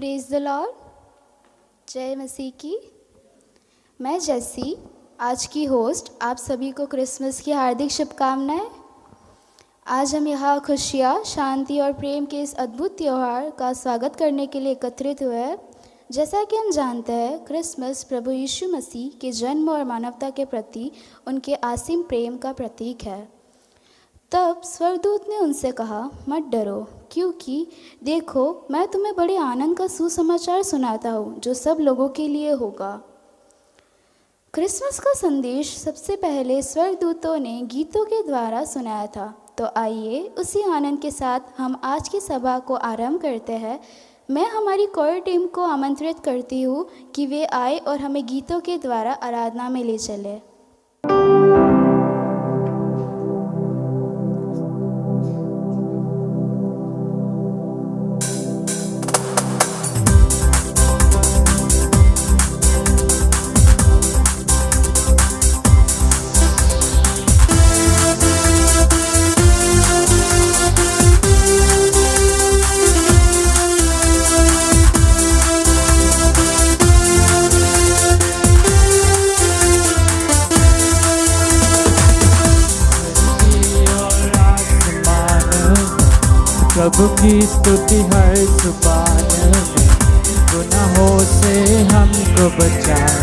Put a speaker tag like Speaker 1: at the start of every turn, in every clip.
Speaker 1: Praise the Lord. जय मसीह की। मैं जैसी आज की होस्ट, आप सभी को क्रिसमस की हार्दिक शुभकामनाएं। आज हम यहाँ खुशियाँ, शांति और प्रेम के इस अद्भुत त्यौहार का स्वागत करने के लिए एकत्रित हुए हैं। जैसा कि हम जानते हैं, क्रिसमस प्रभु यीशु मसीह के जन्म और मानवता के प्रति उनके असीम प्रेम का प्रतीक है। तब स्वर्गदूत ने उनसे कहा, मत डरो, क्योंकि देखो मैं तुम्हें बड़े आनंद का सुसमाचार सुनाता हूँ जो सब लोगों के लिए होगा। क्रिसमस का संदेश सबसे पहले स्वर्गदूतों ने गीतों के द्वारा सुनाया था। तो आइए उसी आनंद के साथ हम आज की सभा को आरंभ करते हैं। मैं हमारी कोर टीम को आमंत्रित करती हूँ कि वे आए और हमें गीतों के द्वारा आराधना में ले चले।
Speaker 2: प्रभु की स्तुति हर जुबान में, गुनाहों से हमको बचाए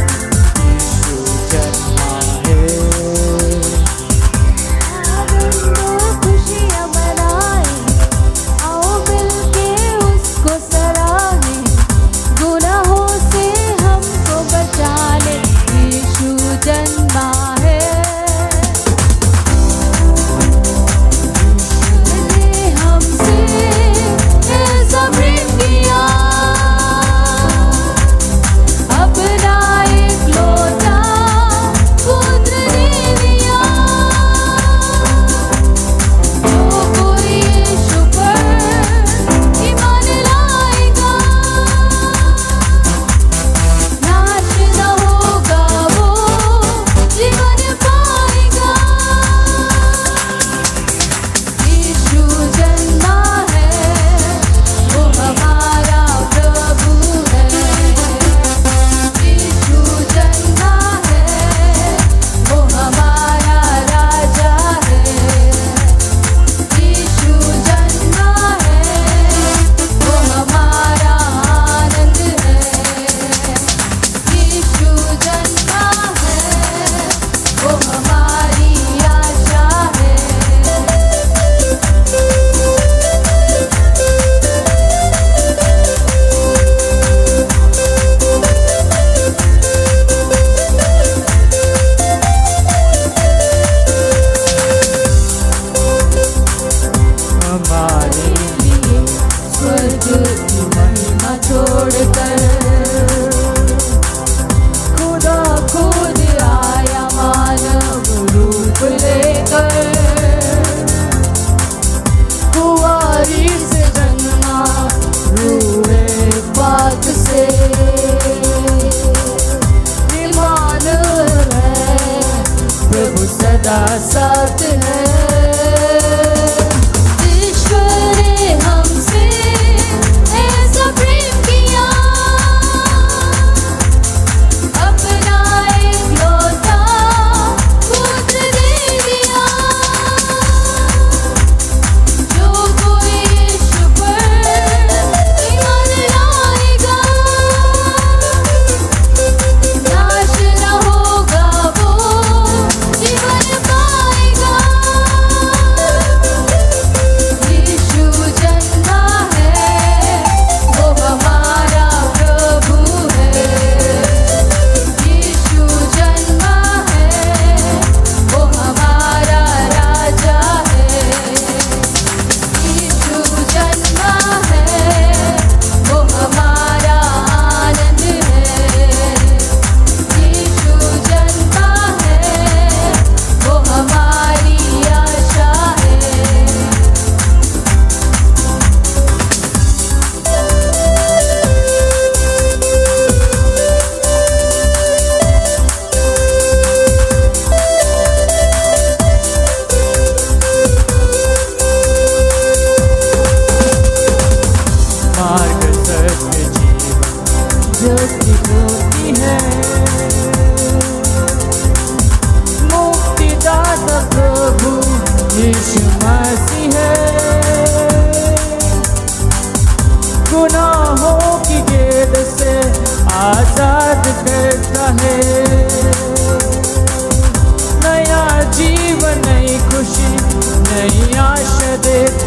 Speaker 2: यीशु जन्मा है।
Speaker 3: खुशियाँ मनाए, आओ मिलके उसको सराहे, गुनाहों से हमको बचाने यीशु जन्मा है। अपना एक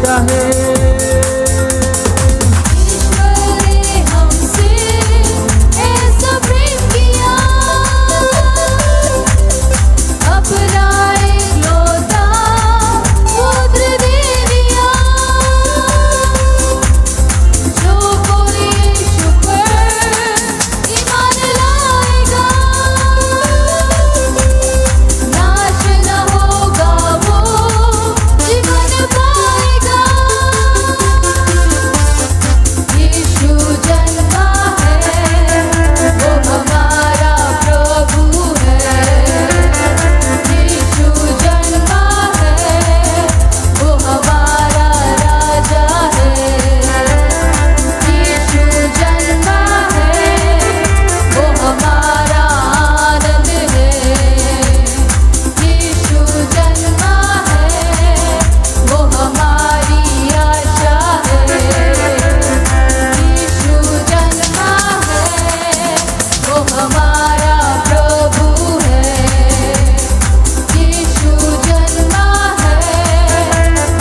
Speaker 2: वादा है।
Speaker 3: ईश्वर ने हमसे ऐसा प्रेम किया, अपना एकलौता पुत्र दे दिया। जो कोई यीशु पर ईमान लाएगा, नाश न होगा, वो जीवन पाएगा। यीशु जन्मा है, वो हमारा प्रभु है। यीशु जन्मा है, वो हमारा राजा है। यीशु जन्मा है, वो हमारा आनंद है। यीशु जन्मा है, वो हमारी आशा है। यीशु जन्मा है, वो हमारा प्रभु है। यीशु जन्मा है,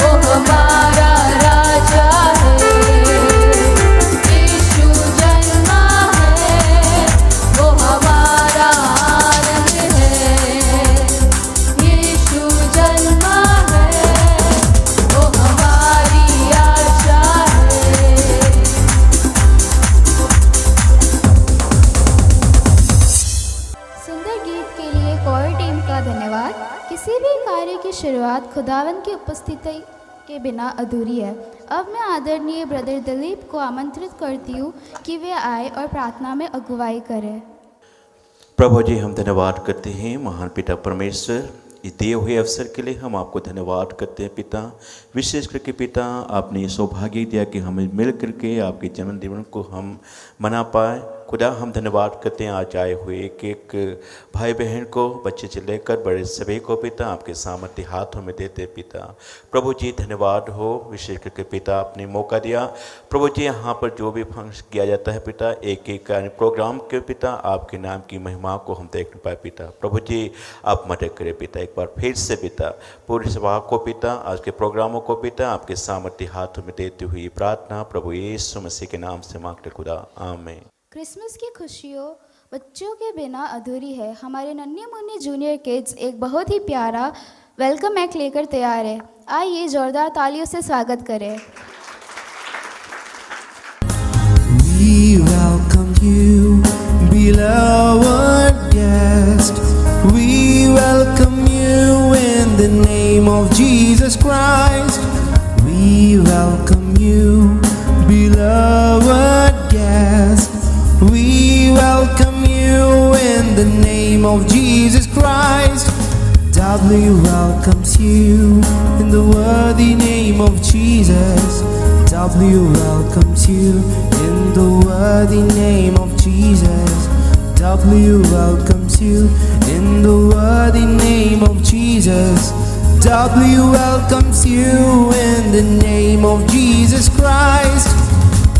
Speaker 3: वो हमारा राजा है। यीशु जन्मा है, वो हमारा आनंद है। यीशु जन्मा है, वो हमारी आशा है।
Speaker 1: सुंदर गीत के लिए कोर टीम का धन्यवाद। किसी भी कार्य की शुरुआत खुदावन की उपस्थिति के बिना अधूरी है। अब मैं आदरणीय ब्रदर दिलीप को आमंत्रित करती हूँ कि वे आए और प्रार्थना में अगुवाई करें।
Speaker 4: प्रभु जी, हम धन्यवाद करते हैं महान पिता परमेश्वर, इस दिए हुए अवसर के लिए हम आपको धन्यवाद करते हैं पिता। विशेष करके पिता, आपने सौभाग्य दिया कि हमें मिल करके आपके जन्मदिन को हम मना पाए। खुदा, हम धन्यवाद करते हैं आज आए हुए एक एक भाई बहन को, बच्चे से लेकर बड़े सभी को पिता आपके सामर्थ्य हाथों में देते पिता। प्रभु जी धन्यवाद हो, विशेष करके पिता आपने मौका दिया। प्रभु जी, यहाँ पर जो भी फंक्शन किया जाता है पिता, एक एक प्रोग्राम के पिता आपके नाम की महिमा को हम देख पाए पिता। प्रभु जी आप मदद करें पिता, एक बार फिर से पिता पूरी सभा को पिता, आज के प्रोग्रामों को पिता आपके सामर्थ्य हाथों में देते हुए प्रार्थना प्रभु यीशु मसीह के नाम से मांगते खुदा, आमीन।
Speaker 1: क्रिसमस की खुशियों बच्चों के बिना अधूरी है। हमारे नन्हे मुन्ने जूनियर किड्स एक बहुत ही प्यारा वेलकम एक्ट लेकर तैयार है। आइए जोरदार तालियों से स्वागत करें।
Speaker 5: We welcome you, beloved guest. We welcome you in the name of Jesus Christ. We welcome you, beloved guest. We welcome you in the name of Jesus Christ. W welcomes you in the worthy name of Jesus. W welcomes you in the worthy name of Jesus. W welcomes you in the worthy name of Jesus. W welcomes you in the name of Jesus Christ.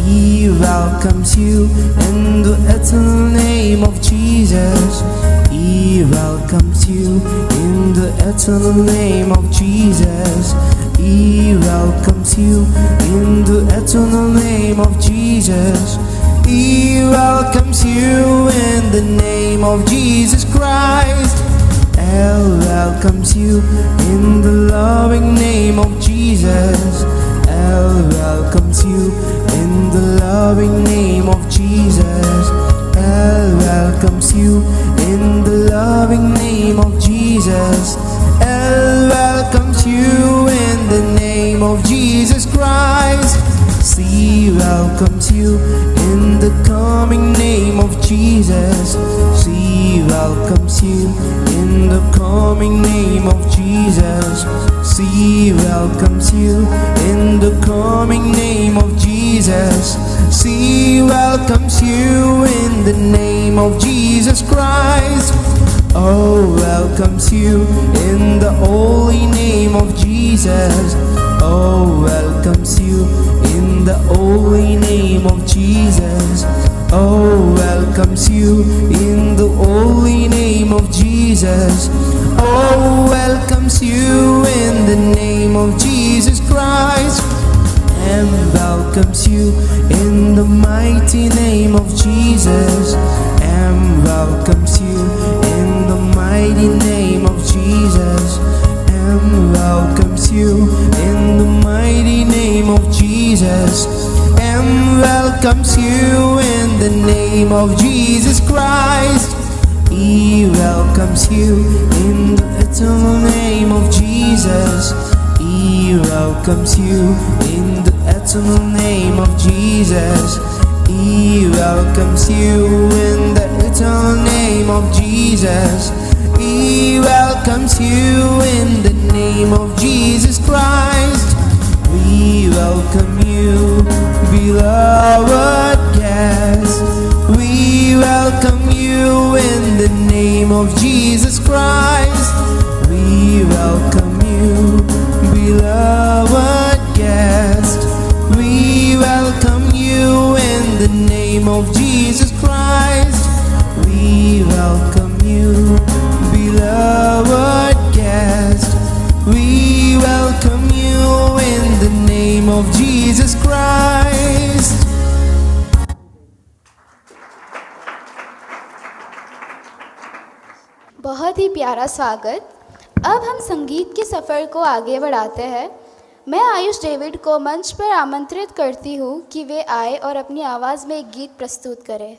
Speaker 5: He welcomes you in the eternal name of Jesus. He welcomes you in the eternal name of Jesus. He welcomes you in the eternal name of Jesus. He welcomes you in the name of Jesus Christ. L welcomes you in the loving name of Jesus. L welcomes you in the loving name of Jesus. L welcomes you in the loving name of Jesus. L welcomes you in the name of Jesus Christ. C welcomes you in the coming name of Jesus. C welcomes you in the coming name of Jesus. C welcomes you in the coming name of Jesus. C welcomes you in the name of Jesus Christ. O welcomes you in the holy name of Jesus. O welcomes you in the holy name of Jesus. O welcomes you in the holy name of Jesus. O welcomes you in the name of Jesus Christ. and welcomes you in the mighty name of Jesus, and welcomes you in the mighty name of Jesus, and welcomes you in the mighty name of Jesus, and welcomes you in the name of Jesus Christ. He welcomes you in the eternal name of Jesus. He welcomes you in the eternal name of Jesus. He welcomes you in the eternal name of Jesus. He welcomes you in the name of Jesus Christ. We welcome you, beloved guest. We welcome you in the name of Jesus Christ. We welcome you, beloved guest. We welcome you in the name of Jesus Christ. We welcome you, beloved guest. We welcome you in the name of Jesus Christ.
Speaker 1: बहुत ही प्यारा स्वागत। अब हम संगीत के सफ़र को आगे बढ़ाते हैं। मैं आयुष डेविड को मंच पर आमंत्रित करती हूँ कि वे आए और अपनी आवाज़ में एक गीत प्रस्तुत करें।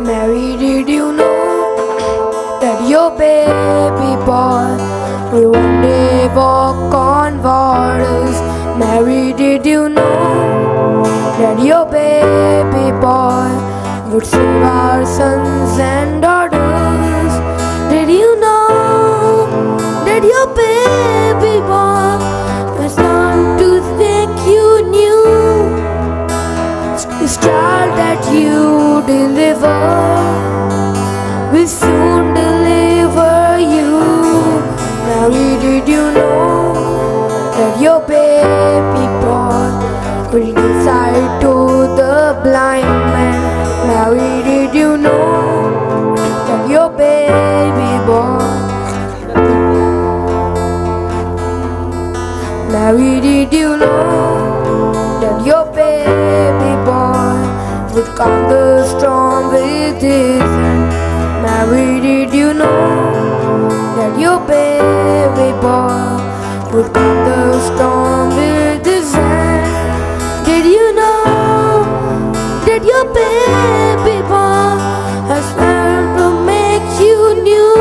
Speaker 3: Mary, did you know that your baby boy will one day walk on waters? Mary, did you know that your baby boy would save our sons and daughters? Did you know that your baby boy was born to make you new? This child that you deliver will soon deliver you. Mary, did you know that your baby boy will give sight to the blind man? Mary, did you know that your baby boy? Mary, did you know that your baby boy would calm the storm with his hand? Mary, did you know that your baby boy would calm the storm with his hand? Did you know that your baby boy has learned to make you new?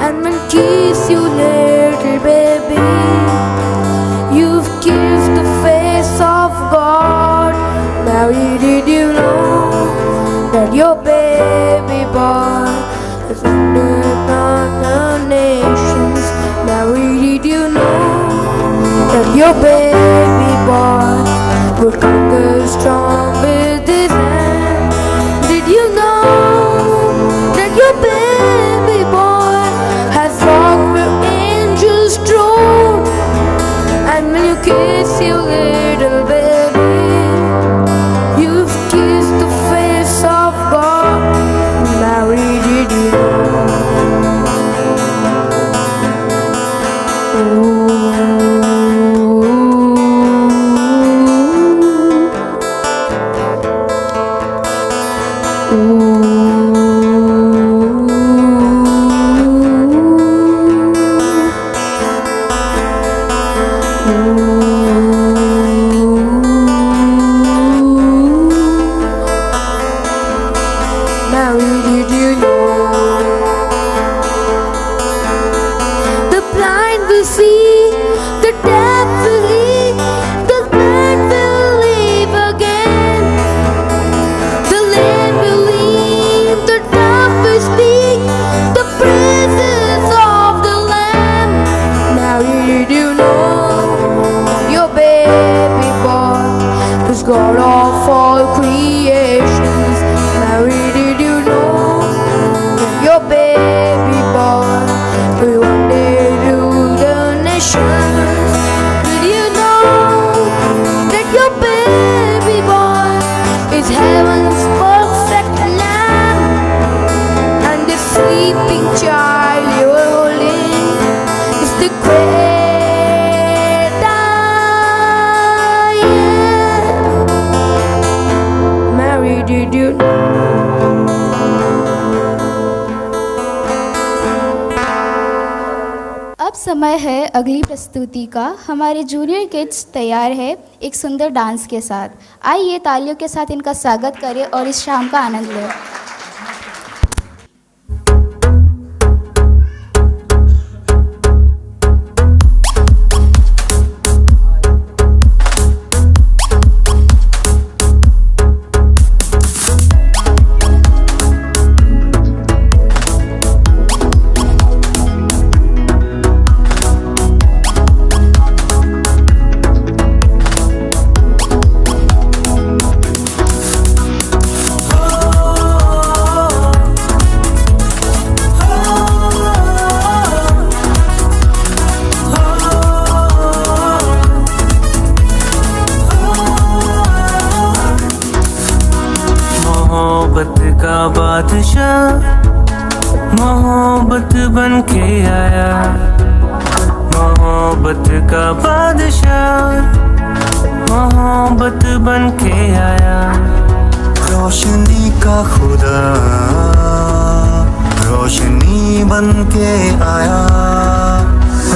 Speaker 3: And when kiss you, little baby, you've kissed the face of God. Mary, did you know that your baby boy has wandered on the nations? Mary, did you know that your baby boy would conquer strong with his hand? Did you know that your baby boy has walked where angels stroll? And when you kiss your little baby, you've kissed the face of God. Mary, did you know? Ooh. God of all creations. Mary, did you know that your baby boy will one day rule the nations? Did you know that your baby boy is heaven's perfect lamb? And the sleeping child you are holding is the great I am. Mary, did you know?
Speaker 1: अब समय है अगली प्रस्तुति का। हमारे junior kids तैयार है एक सुंदर डांस के साथ। आइए तालियों के साथ इनका स्वागत करें और इस शाम का आनंद लें।
Speaker 6: मोहब्बत का बादशाह मोहब्बत बन के आया, मोहब्बत का बादशाह मोहब्बत बन के आया।
Speaker 7: रोशनी का खुदा रोशनी बन के आया,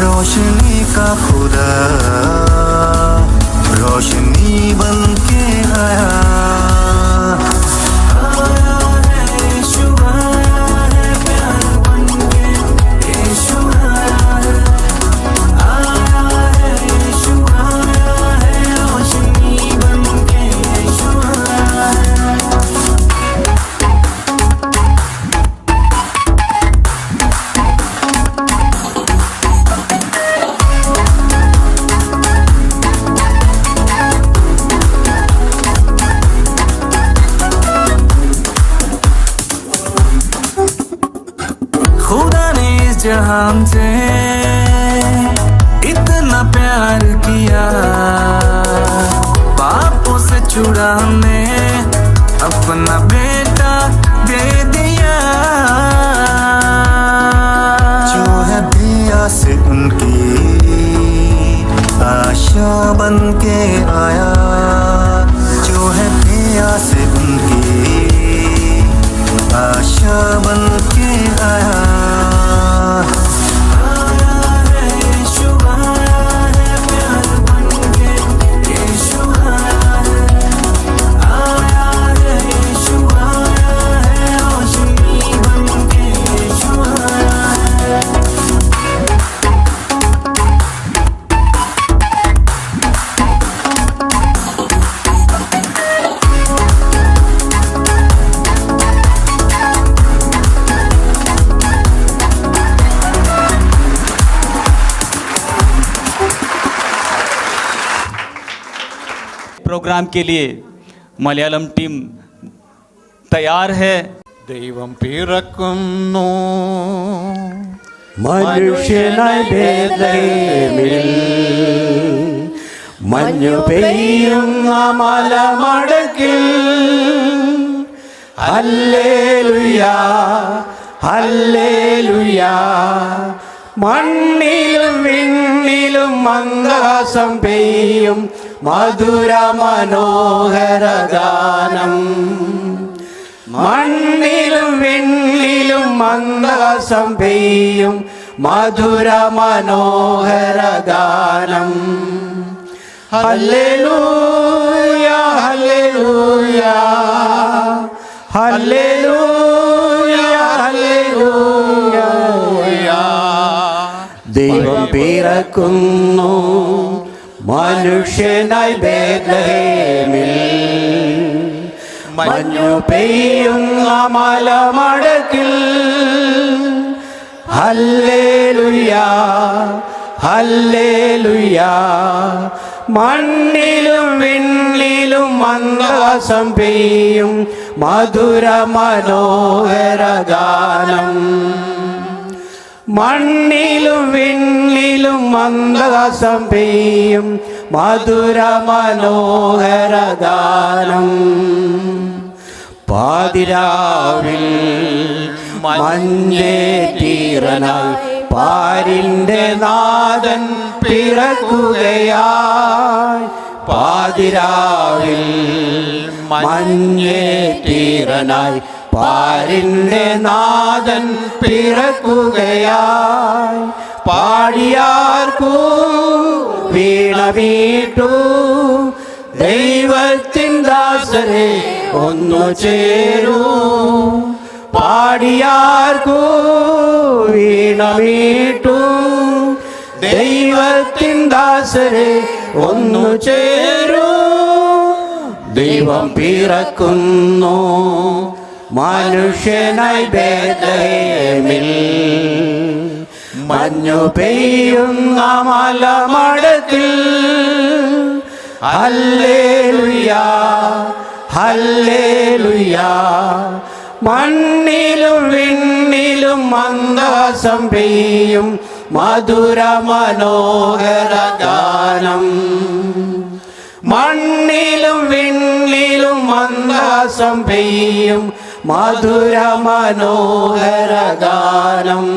Speaker 7: रोशनी का खुदा रोशनी बन के आया।
Speaker 6: खुदा ने इस जहां से इतना प्यार किया, पापों से छुड़ाने अपना बेटा दे दिया।
Speaker 7: जो है पिया से उनकी आशा बन के आया, जो है पिया से उनकी आशा बन के आया।
Speaker 8: प्रोग्राम के लिए मलयालम टीम तैयार है।
Speaker 9: ദൈവം പിറക്കുന്നു
Speaker 2: മനുഷ്യനായി ബേത്ലഹേമിൽ മഞ്ഞു പെയ്യുന്ന മലമടക്കിൽ ഹല്ലേലൂയ ഹല്ലേലൂയ മണ്ണിലും വിണ്ണിലും മന്ദഹാസം പെയ്യും മധുര മനോഹര ഗാനം മണ്ണിലും വിണ്ണിലും മന്ദഹാസം പെയ്യും മധുര മനോഹര ഗാനം ഹല്ലേലൂയ ഹല്ലേലൂയ ഹല്ലേലൂയ ഹല്ലേലൂയ ദൈവം പിറക്കുന്നു മനുഷ്യനായി ബേത്ലഹേമിൽ മഞ്ഞു പെയ്യുന്ന മലമടക്കിൽ ഹല്ലേലൂയ ഹല്ലേലൂയ മണ്ണിലും വിണ്ണിലും മന്ദഹാസം പെയ്യും മധുര മനോഹര ഗാനം. മണ്ണിലും വിണ്ണിലും മന്ദഹാസം പെയ്യും മധുര മനോഹര ഗാനം. പാതിരാവിൽ മഞ്ഞേറ്റീറനായി പാരിന്റെ നാഥൻ പിറക്കുകയായി. പാതിരാവിൽ മഞ്ഞേറ്റീറനായി പാരിന്റെ നാഥൻ പിറക്കുകയായി. പാടിയാർക്കൂ വീണ വീട്ടു ദൈവത്തിൻ ദാസരെ ഒന്നു ചേരൂ. പാടിയാർക്കൂ വീണ വീട്ടു ദൈവത്തിൻ ദാസരെ ഒന്നു ചേരൂ. ദൈവം പിറക്കുന്നു മനുഷ്യനായി ബേത്ലഹേമിൽ. മഞ്ഞു പെയ്യുന്ന മലമടത്തിൽ ഹല്ലേലൂയാ ഹല്ലേലൂയാ. മണ്ണിലും വിണ്ണിലും മന്ദഹാസം പെയ്യും മധുര മനോഹര ഗാനം. മണ്ണിലും വിണ്ണിലും മന്ദഹാസം പെയ്യും മധുര മനോഹര ഗാനം.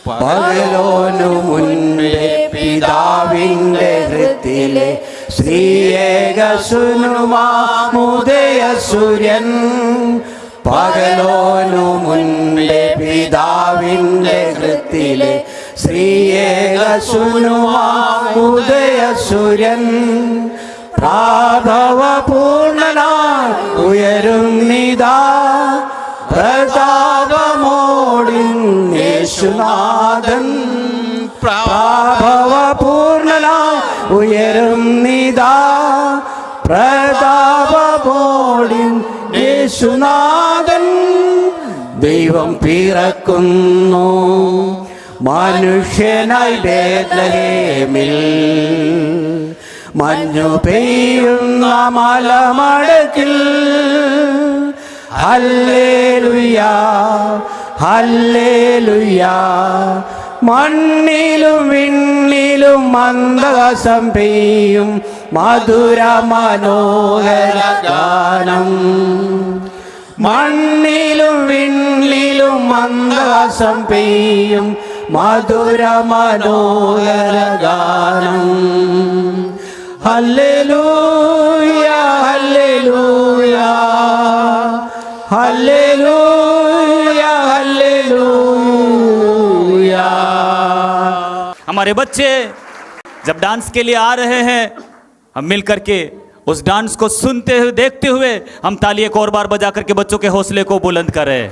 Speaker 2: പകലോനു മുൻപേ പിതാവിൻ്റെ ഹൃത്തിലെ ശ്രീയേകസുനുമാമുദയ സൂര്യൻ. പകലോനു മുൻപേ പിതാവിൻ്റെ ഹൃത്തിലെ ശ്രീയേകസുനുമാമുദയ സൂര്യൻ. പ്രാഭവപൂർണനായി ഉയരുന്നിതാ പ്രതാപമോടിൻ യേശുനാഥൻ. പ്രാഭവപൂർണനായി ഉയരുന്നിതാ പ്രതാപമോടിൻ യേശുനാഥൻ. ദൈവം പിറക്കുന്നു മനുഷ്യനായി ബേത്ലഹേമിൽ. മഞ്ഞു പെയ്യുന്ന മലമടക്കിൽ ഹല്ലേലൂയാ ഹല്ലേലൂയാ. മണ്ണിലും വിണ്ണിലും മന്ദഹാസം പെയ്യും മധുര മനോഹര ഗാനം. മണ്ണിലും വിണ്ണിലും മന്ദഹാസം പെയ്യും മധുര മനോഹര ഗാനം. ഹല്ലേലൂയാ ഹല്ലേലൂയാ हल्लेलूया हल्लेलूया।
Speaker 8: हमारे बच्चे जब डांस के लिए आ रहे हैं, हम मिल करके उस डांस को सुनते हुए देखते हुए हम ताली एक और बार बजा करके बच्चों के हौसले को बुलंद करें।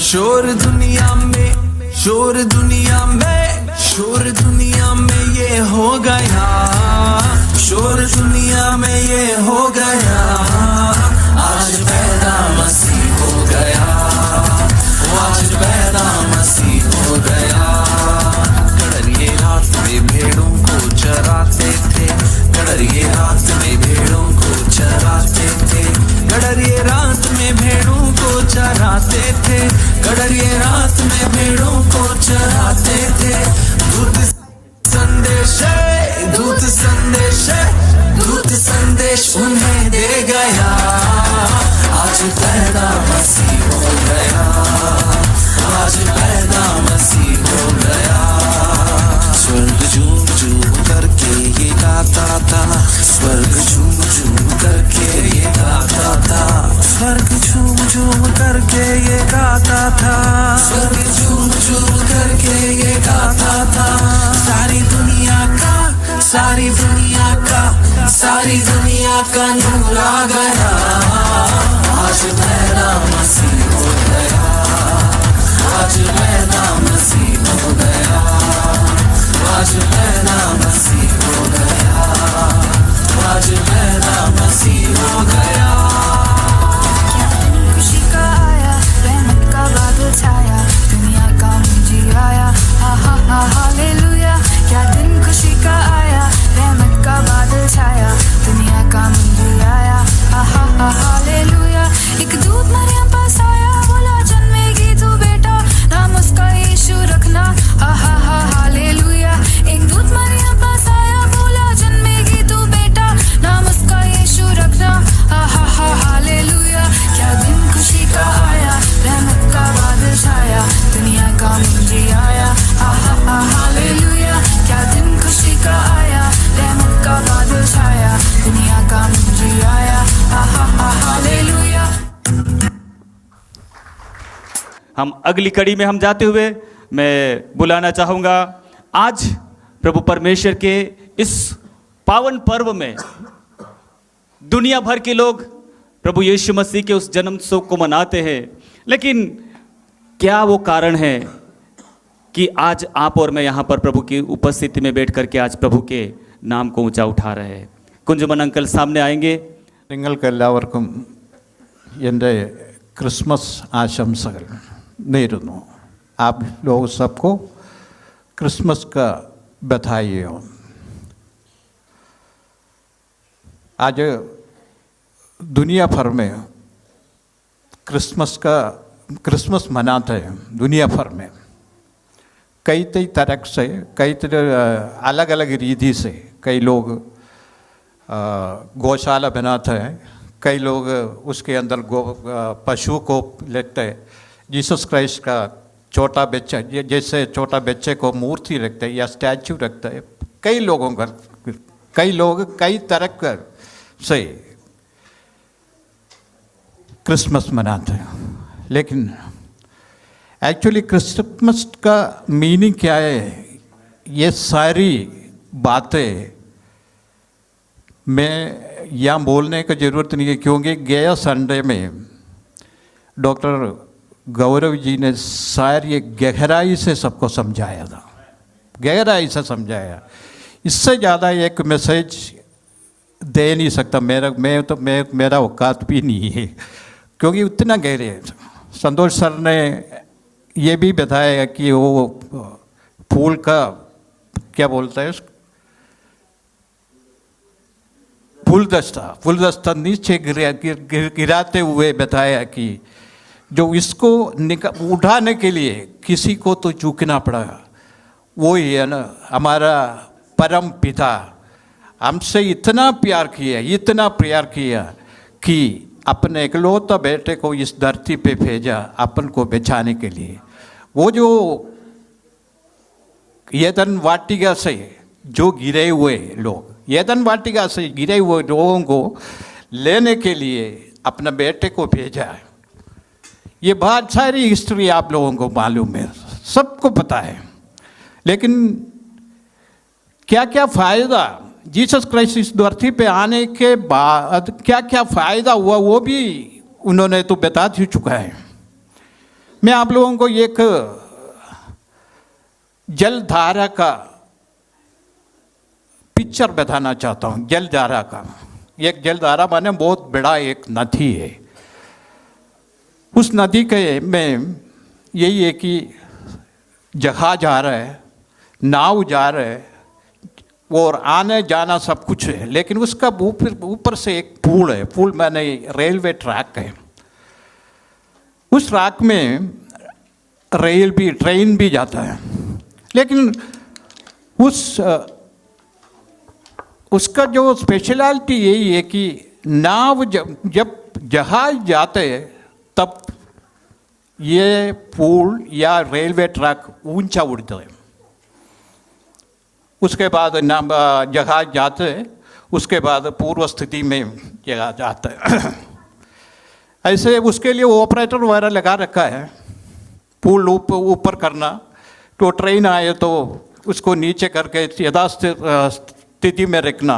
Speaker 6: शोर दुनिया में शोर दुनिया में शोर दुनिया में ये हो गया, शोर दुनिया में ये हो गया, आज पैदा मसीह हो गया, आज पैदा मसीह हो गया। कड़रिए रात में भेड़ों को चराते थे, कड़रिए रात में भेड़ों को चराते थे, कड़रिए रात में भेड़ों को चराते थे, कड़रिए रात में भेड़ों को चराते थे। दूत संदेश दूत संदेश दूत संदेश उन्हें दे गया, आज पैदा मसीह हो गया, आज पैदा मसीह हो गया। स्वर्ग झूम झूम करके ये गाता था, स्वर्ग झूम झूम करके ये गाता था, स्वर्ग झूम झूम करके ये गाता था, स्वर्ग झूम झूम करके ये गाता था। सारी दुनिया का सारी दुनिया का सारी दुनिया का नूर आ गया, आज पैदा मसीह हो गया, आज पैदा मसीह हो गया, आज पैदा मसीह हो गया, आज पैदा मसीह हो गया। हालेलुया।
Speaker 8: हम अगली कड़ी में हम जाते हुए मैं बुलाना चाहूँगा, आज प्रभु परमेश्वर के इस पावन पर्व में दुनिया भर के लोग प्रभु यीशु मसीह के उस जन्म उत्सव को मनाते हैं, लेकिन क्या वो कारण है कि आज आप और मैं यहाँ पर प्रभु की उपस्थिति में बैठ करके आज प्रभु के नाम को ऊंचा उठा रहे हैं? कुंजमन अंकल सामने आएंगे।
Speaker 9: നിങ്ങൾക്ക് എല്ലാവർക്കും എൻ്റെ ക്രിസ്മസ് ആശംസകൾ നേരുന്നു. आप लोग सबको क्रिसमस का बधाई हो. आज दुनिया भर में क्रिसमस मनाते हैं दुनिया भर में. कई तरह से कई अलग अलग रीति से कई लोग गौशाला बनाते हैं, कई लोग उसके अंदर पशु को लेते हैं. जीसस क्राइस्ट का छोटा बच्चा, जैसे छोटा बच्चे को मूर्ति रखते हैं या स्टैचू रखते हैं. कई लोग कई तरह से क्रिसमस मनाते हैं. लेकिन एक्चुअली क्रिसमस का मीनिंग क्या है, ये सारी बातें मैं यहाँ बोलने की ज़रूरत नहीं है, क्योंकि गया संडे में डॉक्टर गौरव जी ने सारी गहराई से सबको समझाया था, गहराई से समझाया. इससे ज़्यादा एक मैसेज दे नहीं सकता मेरा औकात भी नहीं है, क्योंकि उतना गहरे है. संतोष सर ने ये भी बताया कि वो फूल का क्या बोलता है, फूलदस्ता नीचे गिराते हुए बताया कि जो इसको उठाने के लिए किसी को तो झुकना पड़ा. वो ही है ना, हमारा परम पिता हमसे इतना प्यार किया कि अपने इकलौता बेटे को इस धरती पे भेजा अपन को बचाने के लिए. वो जो येदन वाटिका से जो गिरे हुए लोगों को लेने के लिए अपने बेटे को भेजा. ये बहुत सारी हिस्ट्री आप लोगों को मालूम है, सबको पता है. लेकिन क्या क्या फ़ायदा जीसस क्राइस्ट इस धरती पे आने के बाद क्या क्या फ़ायदा हुआ, वो भी उन्होंने तो बता चुका है. मैं आप लोगों को एक जलधारा का पिक्चर बताना चाहता हूँ. जलधारा का एक जलधारा माने बहुत बड़ा एक नदी है. उस नदी के में यही है कि जहाज जा रहा है, नाव जा रहा है और आने जाना सब कुछ है. लेकिन उसका ऊपर से एक पुल माने रेलवे ट्रैक है. उस ट्रैक में ट्रेन भी जाता है. लेकिन उसका जो स्पेशलिटी यही है कि नाव जब जहाज जाते हैं तब ये पुल या रेलवे ट्रैक ऊंचा उड़ता है. उसके बाद जहाज जाते हैं, उसके बाद पूर्व स्थिति में जहाज जाता है. ऐसे उसके लिए ऑपरेटर वगैरह लगा रखा है, पुल ऊपर करना. तो ट्रेन आए तो उसको नीचे करके यथास्थिति में रखना.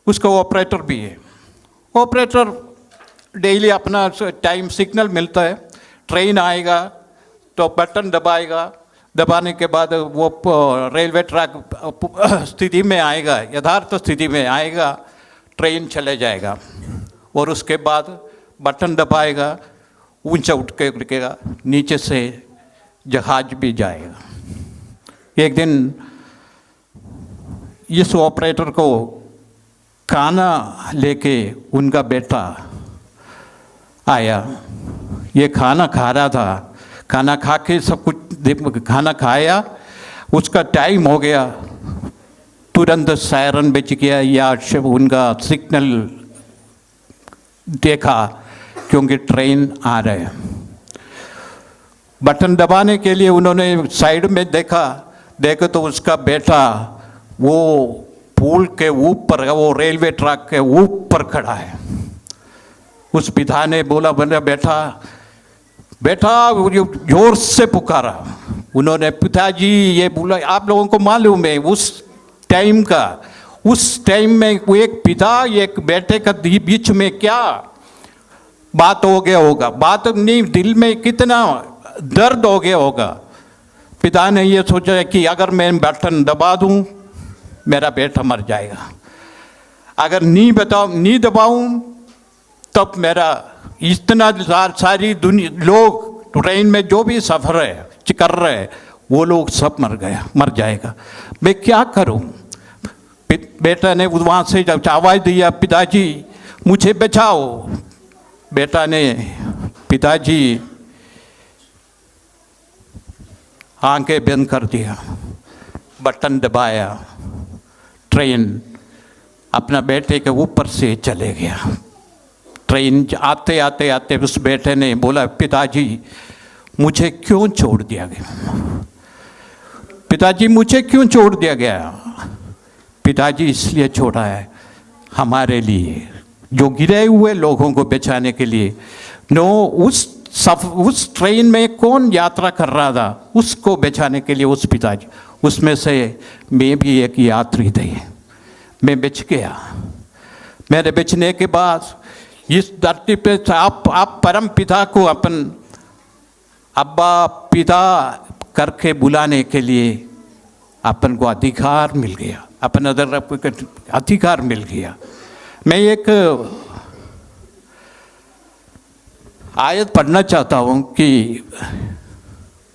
Speaker 9: उसका ऑपरेटर भी है. ऑपरेटर डेली अपना टाइम सिग्नल मिलता है, ट्रेन आएगा तो बटन दबाएगा, दबाने के बाद वो रेलवे ट्रैक स्थिति में आएगा, यथार्थ स्थिति में आएगा, ट्रेन चले जाएगा. और उसके बाद बटन दबाएगा, ऊंचा उठ के रुकेगा, नीचे से जहाज भी जाएगा. एक दिन इस ऑपरेटर को खाना लेके उनका बेटा आया. ये खाना खा रहा था, खाना खा के सब कुछ खाना खाया, उसका टाइम हो गया, तुरंत सायरन बज गया या उनका सिग्नल देखा क्योंकि ट्रेन आ रहा है. बटन दबाने के लिए उन्होंने साइड में देखा तो उसका बेटा वो पुल के ऊपर, वो रेलवे ट्रैक के ऊपर खड़ा है. उस पिता ने बोला बोला बेटा बेटा, जोर से पुकारा उन्होंने। पिताजी ये बोला, आप लोगों को मालूम है उस टाइम में वो एक पिता एक बेटे का बीच में क्या बात हो गया होगा, बात नहीं, दिल में कितना दर्द हो गया होगा। पिता ने ये सोचा कि अगर मैं बटन दबा दूं मेरा बेटा मर जाएगा, अगर नहीं दबाऊं तब मेरा इतना सारी दुनिया लोग ट्रेन में जो भी सफ़र है कर रहे हैं वो लोग सब मर जाएगा, मैं क्या करूं। बेटा ने वहाँ से जब आवाज़ दिया, पिताजी मुझे बचाओ। बेटा ने पिताजी आंखें बंद कर दिया, बटन दबाया, ट्रेन अपना बेटे के ऊपर से चले गया। ट्रेन आते आते आते उस बेटे ने बोला, पिताजी मुझे क्यों छोड़ दिया गया, पिताजी मुझे क्यों छोड़ दिया गया। पिताजी इसलिए छोड़ा है हमारे लिए, जो गिरे हुए लोगों को बचाने के लिए। उस ट्रेन में कौन यात्रा कर रहा था उसको बचाने के लिए उस पिताजी, उसमें से मैं भी एक यात्री थे। मैं बच गया। मेरे बचने के बाद इस धरती पे आप परम पिता को अपन अब्बा पिता करके बुलाने के लिए अपन को अधिकार मिल गया, अपन अधिकार मिल गया। मैं एक आयत पढ़ना चाहता हूँ कि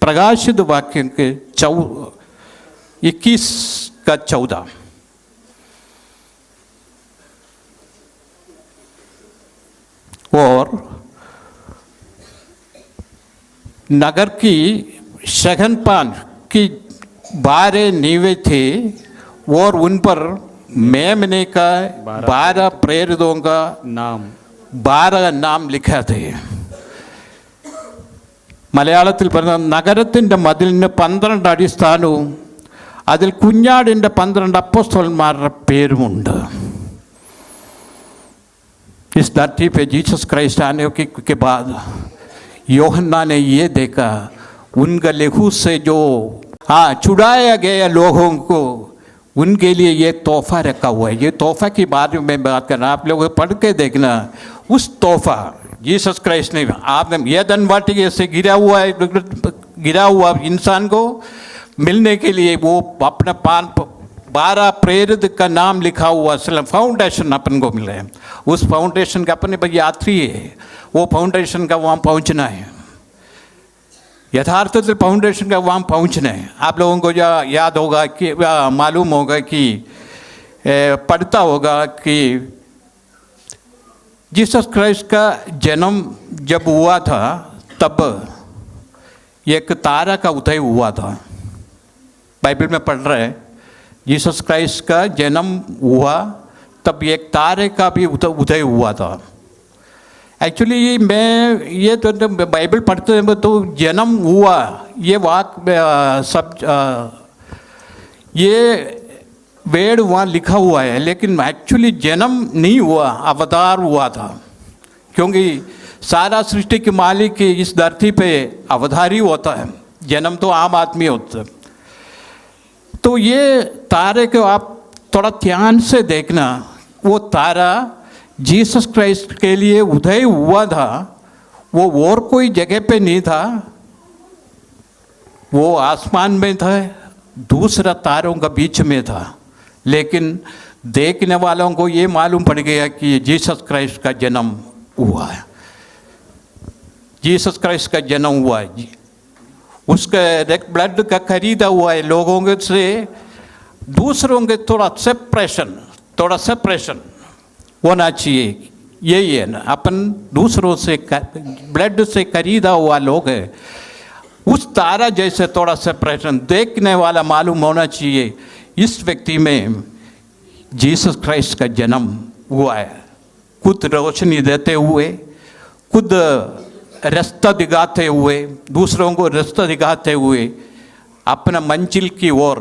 Speaker 9: प्रकाशित वाक्य के 21:14। और नगर की शगनपान की 12 नींवें थे और उन पर मेमने का 12 प्रेरितों का 12 नाम लिखा थे। മലയാളത്തിൽ പറഞ്ഞ നഗരത്തിൻ്റെ മതിലിന് 12 അടിസ്ഥാനവും അതിൽ കുഞ്ഞാടിൻ്റെ 12 അപ്പോസ്തലന്മാരുടെ പേരുമുണ്ട്। इस धरती पे जीसस क्राइस्ट आने के बाद यूहन्ना ने ये देखा, उनका लहू से जो छुड़ाया गया लोगों को, उनके लिए ये तोहफा रखा हुआ है। ये तोहफा की बारे में बात करना, आप लोग पढ़ के देखना। उस तोहफा जीसस क्राइस्ट ने, आपने ये धनवाटिके से गिरा हुआ इंसान को मिलने के लिए वो अपने 12 प्रेरित का नाम लिखा हुआ फाउंडेशन अपन को मिला है। उस फाउंडेशन का अपने भाई यात्री है, वो फाउंडेशन का वहाँ पहुँचना है। यथार्थത്തിൽ फाउंडेशन का वहाँ पहुँचना है। आप लोगों को याद होगा कि मालूम होगा कि पढ़ता होगा कि जीसस क्राइस्ट का जन्म जब हुआ था तब एक तारा का उदय हुआ था। बाइबल में पढ़ रहे हैं, जीसस क्राइस्ट का जन्म हुआ तब एक तारे का भी उदय हुआ था। एक्चुअली मैं ये तो बाइबल पढ़ते हैं तो जन्म हुआ ये सब ये वेड वहाँ लिखा हुआ है, लेकिन एक्चुअली जन्म नहीं हुआ, अवतार हुआ था। क्योंकि सारा सृष्टि के मालिक इस धरती पे अवतारी होता है, जन्म तो आम आदमी होता है। तो ये तारे को आप थोड़ा ध्यान से देखना, वो तारा जीसस क्राइस्ट के लिए उदय हुआ था, वो और कोई जगह पे नहीं था, वो आसमान में था, दूसरा तारों का बीच में था। लेकिन देखने वालों को ये मालूम पड़ गया कि जीसस क्राइस्ट का जन्म हुआ है, जीसस क्राइस्ट का जन्म हुआ है। उसका ब्लड का खरीदा हुआ है लोगों के से, दूसरों के थोड़ा सेपरेशन होना चाहिए। यही है ना, अपन दूसरों से ब्लड से खरीदा हुआ लोग है। उस तारा जैसे थोड़ा सेपरेशन देखने वाला मालूम होना चाहिए, इस व्यक्ति में जीसस क्राइस्ट का जन्म हुआ है। खुद रोशनी देते हुए, खुद रास्ता दिखाते हुए, दूसरों को रास्ता दिखाते हुए अपना मंजिल की ओर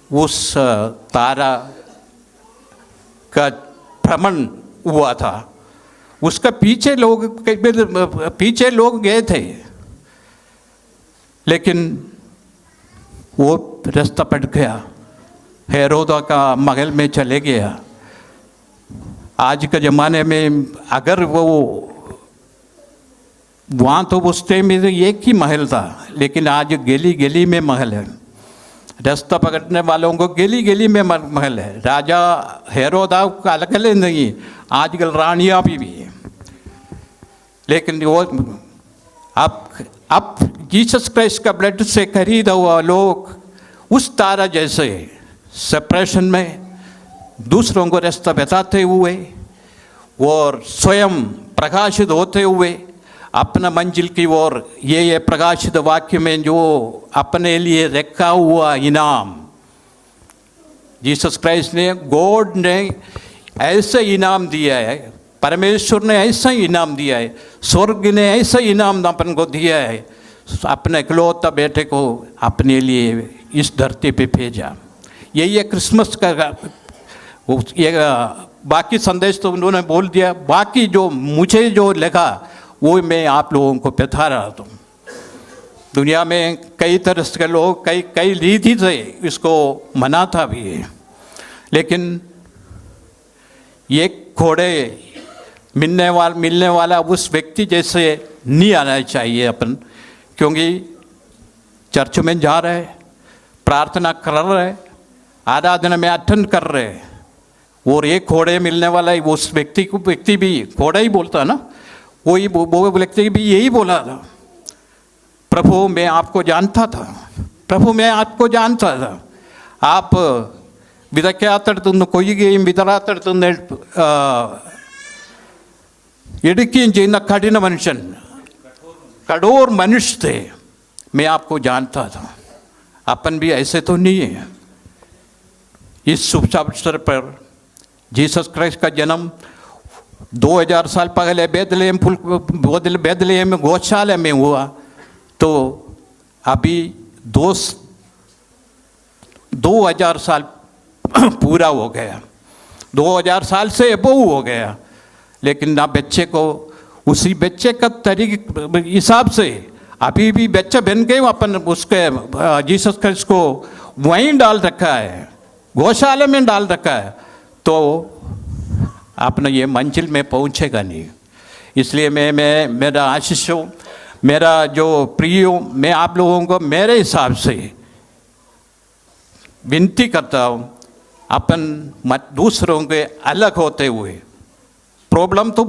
Speaker 9: उस तारा का भ्रमण हुआ था। उसका पीछे लोग गए थे, लेकिन वो रास्ता पट गया, हेरोदा का महल में चले गया। आज के ज़माने में अगर वो वहाँ तो उस टाइम में एक ही महल था, लेकिन आज गली गली में महल है। रास्ता पकड़ने वालों को गली गली में महल है। राजा हेरोदा का अलग अलग नहीं, आजकल रानियाँ भी है। लेकिन वो अब जीसस क्राइस्ट का ब्लड से खरीदा हुआ लोग उस तारा जैसे सेपरेशन में दूसरों को रास्ता बताते हुए और स्वयं प्रकाशित होते हुए अपना मंजिल की ओर ये प्रकाशित वाक्य में जो अपने लिए रखा हुआ इनाम जीसस क्राइस्ट ने, गॉड ने ऐसा इनाम दिया है, परमेश्वर ने ऐसा इनाम दिया है, स्वर्ग ने ऐसा इनाम अपन को दिया है, अपने इकलौता बेटे को अपने लिए इस धरती पे भेजा। यही है क्रिसमस का। ये बाकी संदेश तो उन्होंने बोल दिया, बाकी जो मुझे जो लगा वो मैं आप लोगों को बता रहा था। दुनिया में कई तरह के लोग कई रीति से इसको मनाता भी है, लेकिन ये घोड़े मिलने वाला उस व्यक्ति जैसे नहीं आना चाहिए अपन, क्योंकि चर्च में जा रहे, प्रार्थना कर रहे, आराधना में अटेंड कर रहे, और एक घोड़े मिलने वाला है उस व्यक्ति भी घोड़ा ही बोलता ना, वो व्यक्ति भी यही बोला था, प्रभु मैं आपको जानता था, प्रभु मैं आपको जानता था, आप വിതയ്ക്കാത്തടത്തുനിന്ന് കൊയ്യുകയും വിതറാത്തടത്തുനിന്ന് എടുക്കുകയും ചെയ്യുന്ന കഠിന മനുഷ്യൻ, कठोर मनुष्य थे, मैं आपको जानता था। अपन भी ऐसे तो नहीं है। इस शुभ अवसर पर जीसस क्राइस्ट का जन्म 2000 साल पहले बेथलेहम गौशाला में हुआ, तो अभी 2000 साल पूरा हो गया, 2000 साल से अबव हो गया, लेकिन ना बच्चे को उसी बच्चे का तरीके हिसाब से अभी भी बच्चा बन के अपन उसके जीसस क्राइस्ट को वहीं डाल रखा है, गौशाला में डाल रखा है, तो अपना ये मंजिल में पहुंचेगा नहीं। इसलिए मैं मेरा आशीष हो, मेरा जो प्रिय हो, मैं आप लोगों को मेरे हिसाब से विनती करता हूँ, अपन मत दूसरों के अलग होते हुए, प्रॉब्लम तो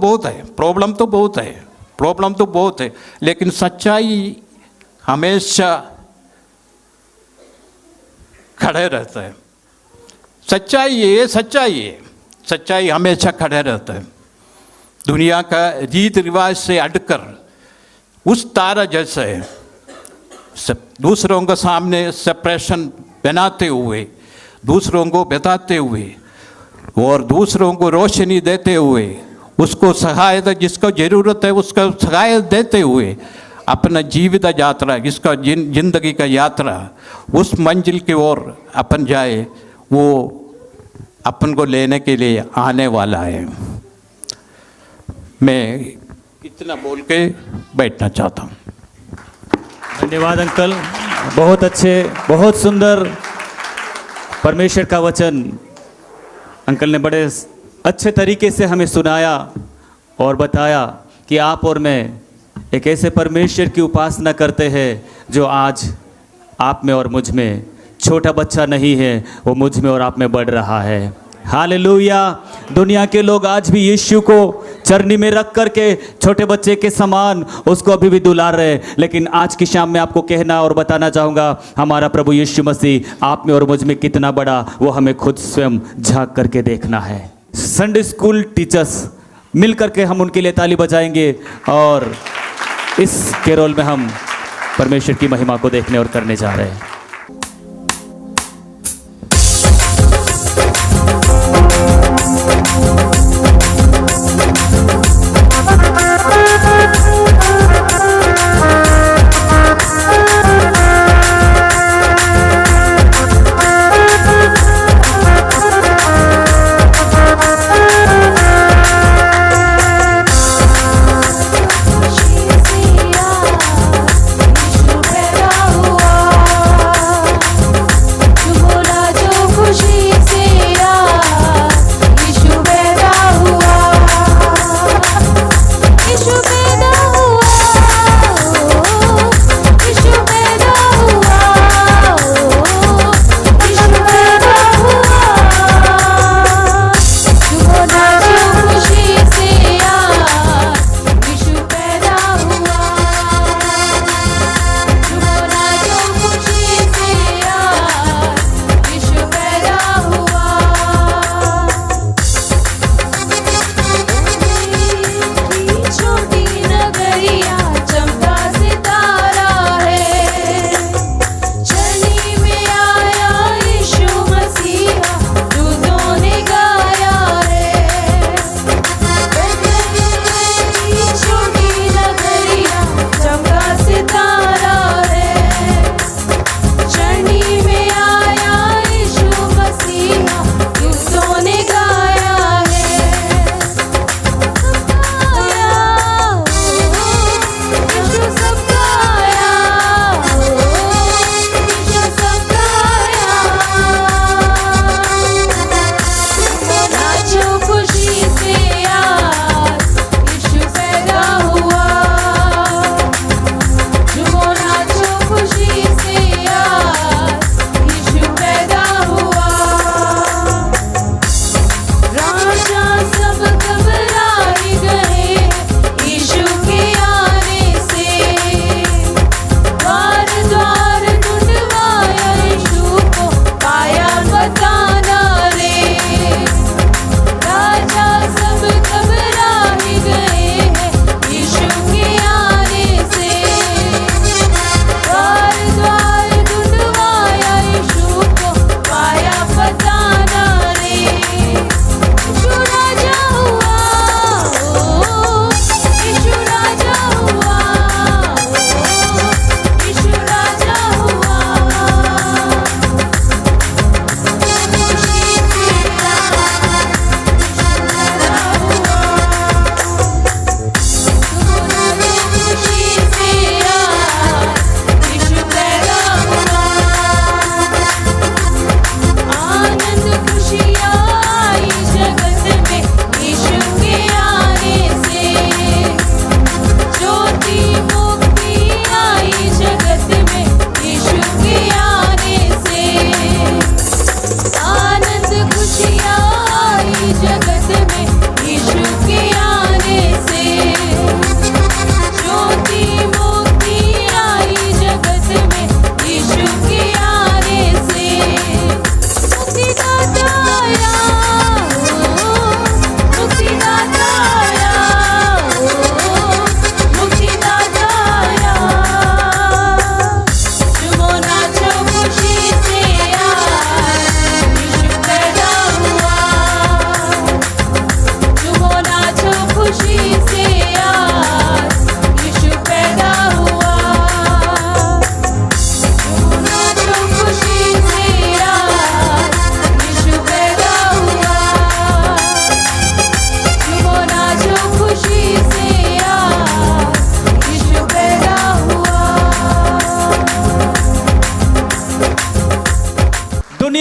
Speaker 9: बहुत है, लेकिन सच्चाई हमेशा खड़े रहता है। सच्चाई हमेशा खड़े रहता है। दुनिया का रीत रिवाज से अटकर उस तारा जैसे दूसरों के सामने सेपरेशन बनाते हुए, दूसरों को बताते हुए और दूसरों को रोशनी देते हुए, उसको सहायता जिसको ज़रूरत है उसको सहायता देते हुए अपना जीवित यात्रा, जिसका जिंदगी का यात्रा उस मंजिल की ओर अपन जाए, वो अपन को लेने के लिए आने वाला है। मैं इतना बोल के बैठना चाहता हूँ।
Speaker 8: धन्यवाद अंकल, बहुत अच्छे, बहुत सुंदर परमेश्वर का वचन अंकल ने बड़े अच्छे तरीके से हमें सुनाया और बताया कि आप और मैं एक ऐसे परमेश्वर की उपासना करते हैं जो आज आप में और मुझ में छोटा बच्चा नहीं है, वो मुझ में और आप में बढ़ रहा है। हालेलुया। दुनिया के लोग आज भी यीशु को चरनी में रख करके छोटे बच्चे के समान उसको अभी भी दुलार रहे, लेकिन आज की शाम में आपको कहना और बताना चाहूँगा, हमारा प्रभु यीशु मसीह आप में और मुझ में कितना बड़ा, वो हमें खुद स्वयं झांक करके देखना है। संडे स्कूल टीचर्स मिल करके हम उनके लिए ताली बजाएंगे और इस केरोल में हम परमेश्वर की महिमा को देखने और करने जा रहे हैं।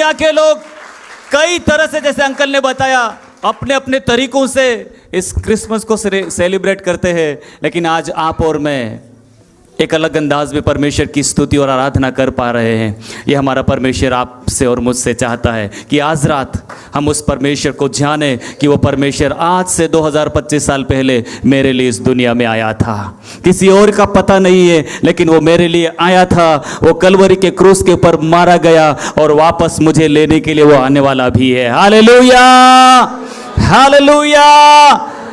Speaker 8: दुनिया के लोग कई तरह से, जैसे अंकल ने बताया, अपने अपने तरीकों से इस क्रिसमस को सेलिब्रेट करते हैं, लेकिन आज आप और मैं एक अलग अंदाज में परमेश्वर की स्तुति और आराधना कर पा रहे हैं। ये हमारा परमेश्वर आपसे और मुझसे चाहता है कि आज रात हम उस परमेश्वर को जाने कि वो परमेश्वर आज से 2025 साल पहले मेरे लिए इस दुनिया में आया था। किसी और का पता नहीं है, लेकिन वो मेरे लिए आया था। वो कलवरी के क्रूस के ऊपर मारा गया और वापस मुझे लेने के लिए वो आने वाला भी है। Hallelujah, hallelujah.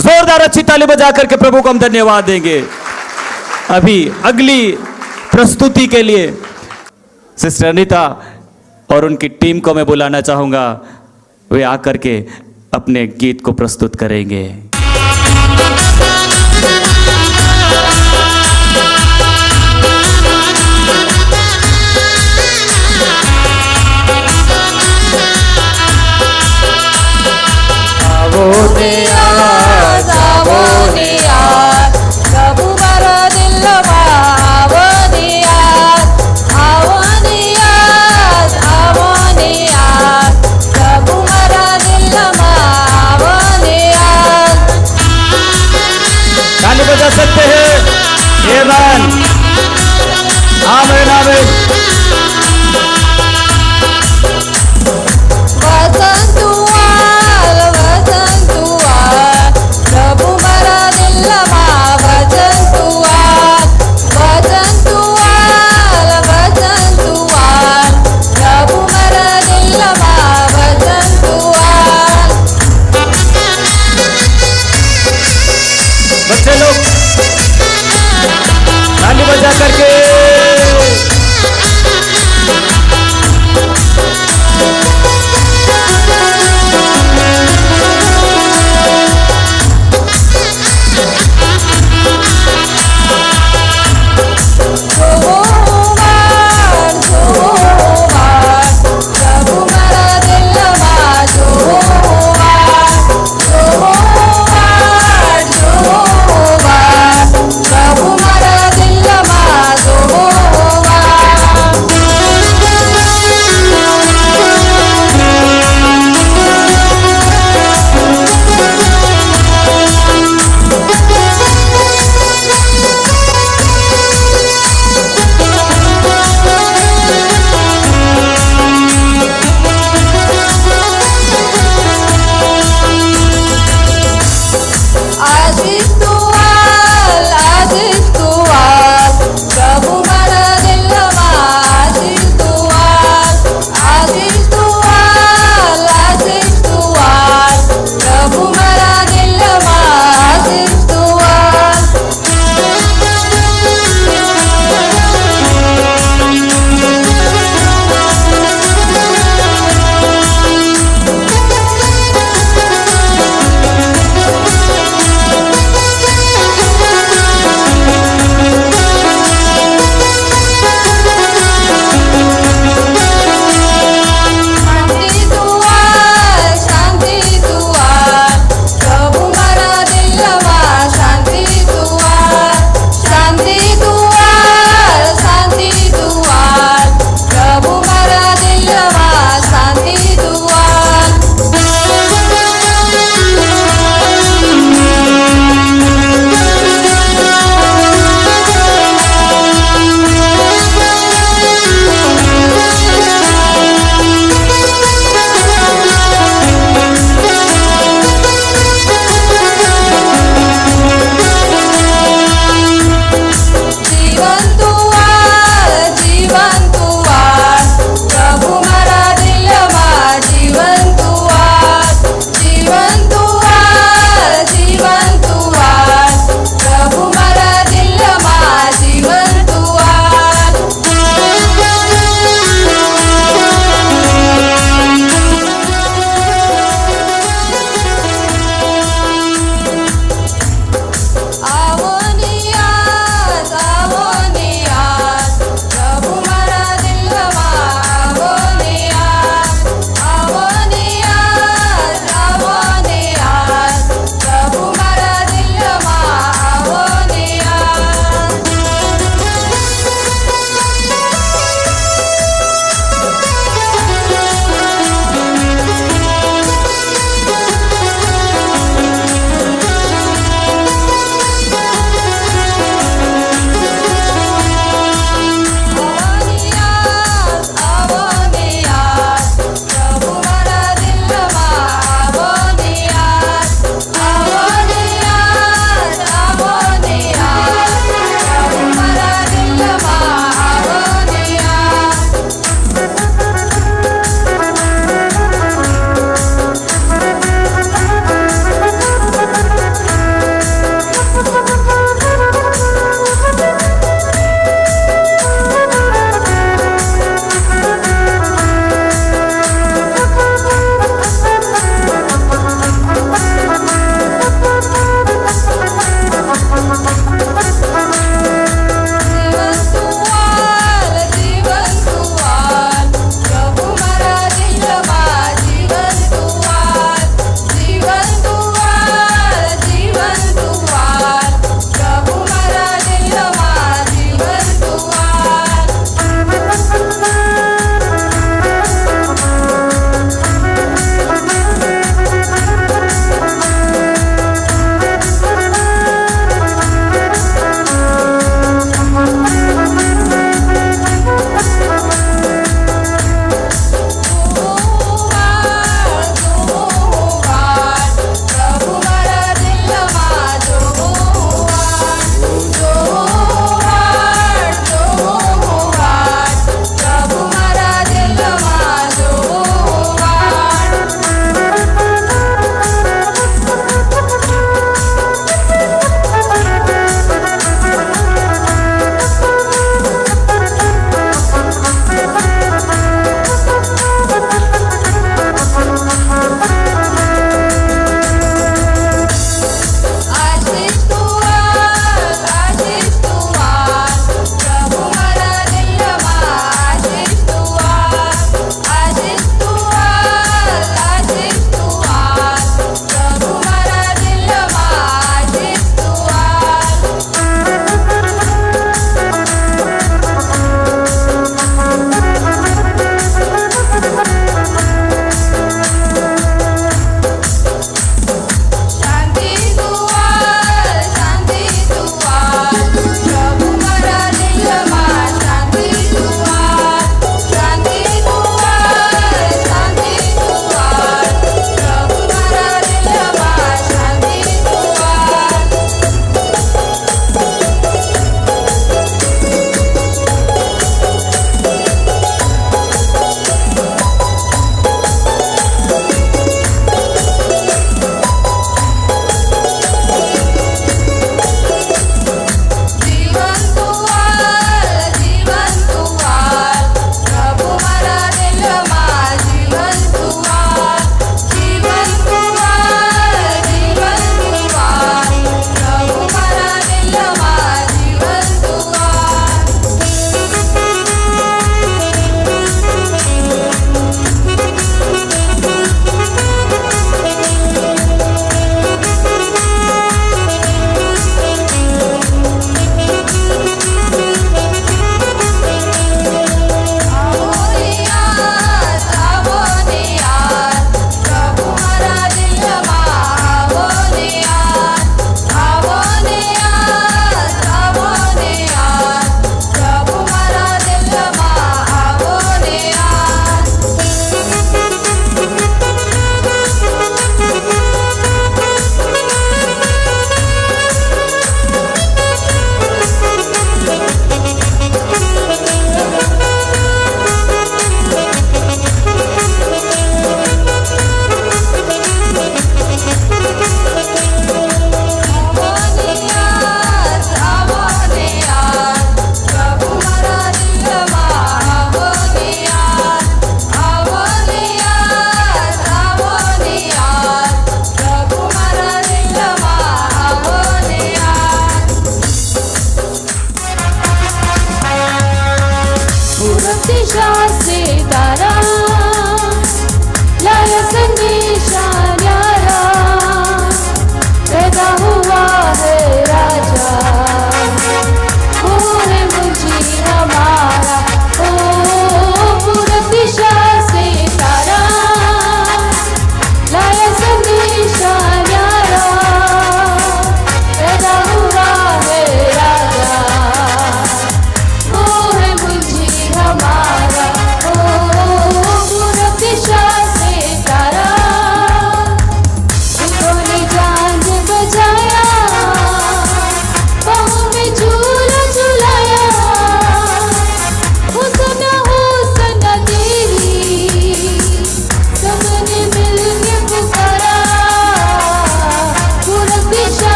Speaker 8: जोरदार अच्छी ताली बजा करके प्रभु को हम धन्यवाद देंगे। अभी अगली प्रस्तुति के लिए सिस्टर अनीता और उनकी टीम को मैं बुलाना चाहूंगा। वे आकर के अपने गीत को प्रस्तुत करेंगे। ताली बजा सकते हैं। आमीन, आमीन, आमीन। बच्चे लोग ताली बजा करके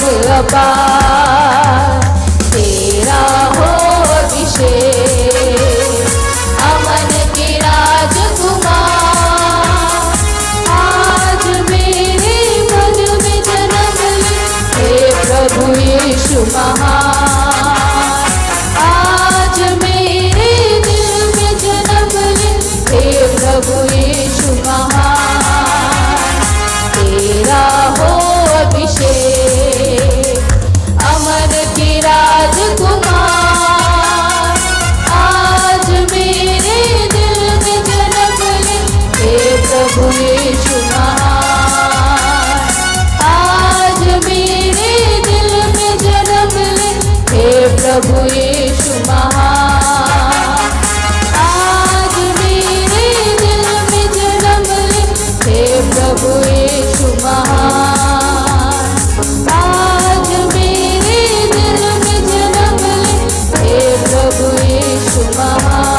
Speaker 1: अपार तेरा हो अभिषेक अमन के राजकुमार आज मेरे मन में जन्म ले हे प्रभु यीशु महान आज मेरे दिल में जन्म ले हे प्रभु यीशु महान तेरा हो अभिषेक अमर के राजकुमार आज मेरे दिल में जन्म ले हे प्रभु यीशु महान आज मेरे दिल में जन्म ले हे प्रभु यीशु महान आज मेरे दिल में जन्म ले हे प्रभु यीशु महान आज मेरे दिल में जन्म ले हे प्रभु यीशु महान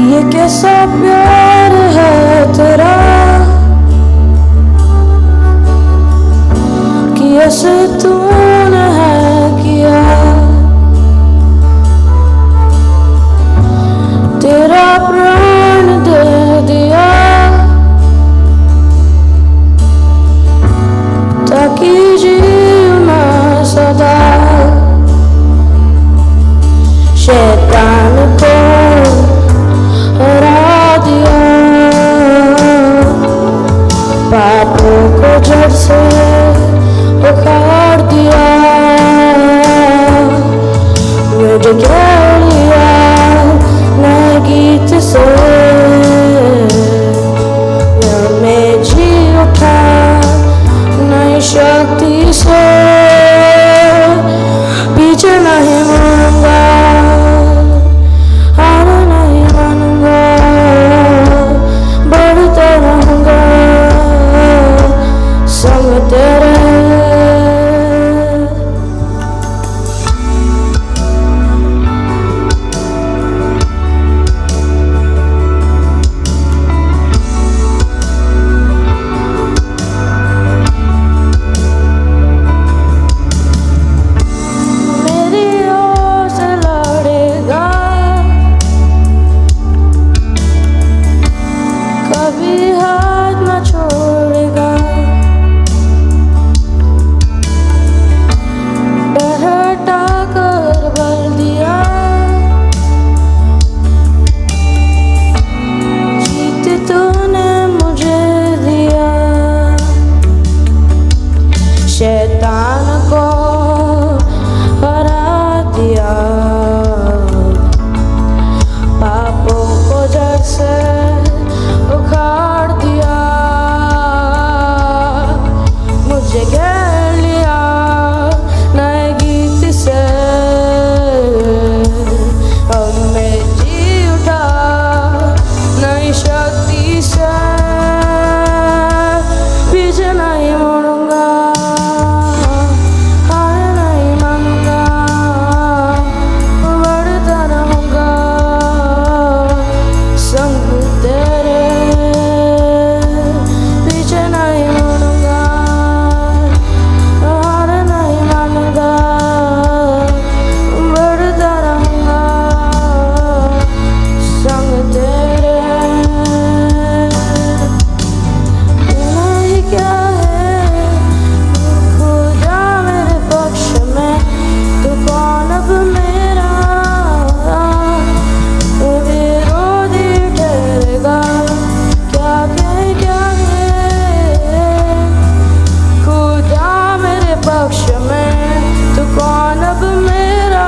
Speaker 3: ये कैसा प्यार है तेरा कि ऐसे तूने है किया तेरा प्राण दे दिया ताकि जीऊं मैं सदा शैतान को हरा दिया पापों को जड़ से उखाड़ दिया मुझे घेर लिया नए गीत से मैं जी उठा नई शक्ति से पीछे नहीं मुड़ूंगा हार नहीं मानूंगा बढ़ता रहूंगा संग तेरे मेरी ओर से लड़ेगा कभी हाथ न छोड़ेगा डर हटा कर बल दिया जीत तूने मुझे दिया शैतान को हरा दिया पापों को जड़ से उखाड़ दिया मुझे घेर लिया नए गीत से अब मैं जी उठा नई शक्ति से पीछे नहीं मुड़ूंगा हार नहीं मानूंगा बढ़ता रहूंगा संग तेरे पीछे नहीं मुड़ूंगा हार नहीं मानूंगा बढ़ता रहूंगा संग तेरे नहीं क्या है खुदा मेरे पक्ष में तू कौन अब मेरा विरोधी ठहरेगा क्या है खुदा मेरे पक्ष में तू कौन अब मेरा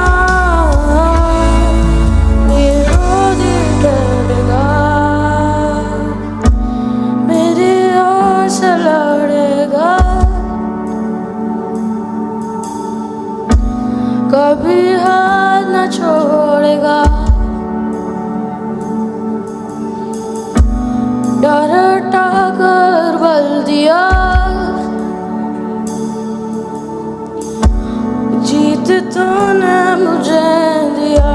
Speaker 3: विरोधी ठहरेगा मेरी ओर से लड़ेगा कभी हाथ न छोड़ेगा डर हटा कर बल दिया जीत तूने मुझे दिया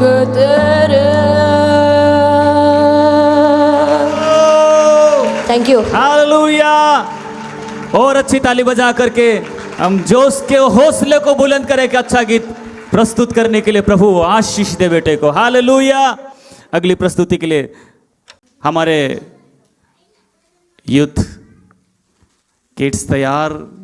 Speaker 3: रंग तेरे। Thank you.
Speaker 8: हालेलुया। और अच्छी ताली बजा करके हम जोश के हौसले को बुलंद करें कि अच्छा गीत प्रस्तुत करने के लिए प्रभु आशीष दे बेटे को। हालेलुया। अगली प्रस्तुति के लिए हमारे यूथ किड्स तैयार।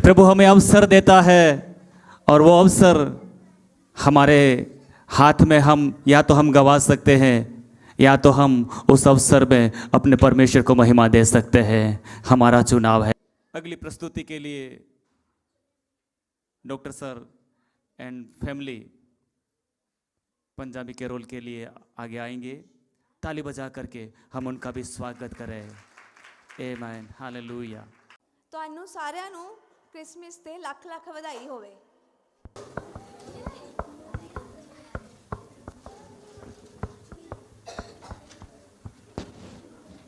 Speaker 8: प्रभु हमें अवसर देता है और वो अवसर हमारे हाथ में हम या तो हम गवा सकते हैं या तो हम उस अवसर में अपने परमेश्वर को महिमा दे सकते हैं। हमारा चुनाव है। अगली प्रस्तुति के लिए doctor sir and family Punjabi के रोल के लिए आगे आएंगे। ताली बजा करके हम उनका भी स्वागत करें। आमीन, हालेलुया।
Speaker 10: ਤੁਹਾਨੂੰ ਸਾਰਿਆਂ ਨੂੰ ਕ੍ਰਿਸਮਸ ਤੇ ਲੱਖ ਲੱਖ ਵਧਾਈ ਹੋਵੇ।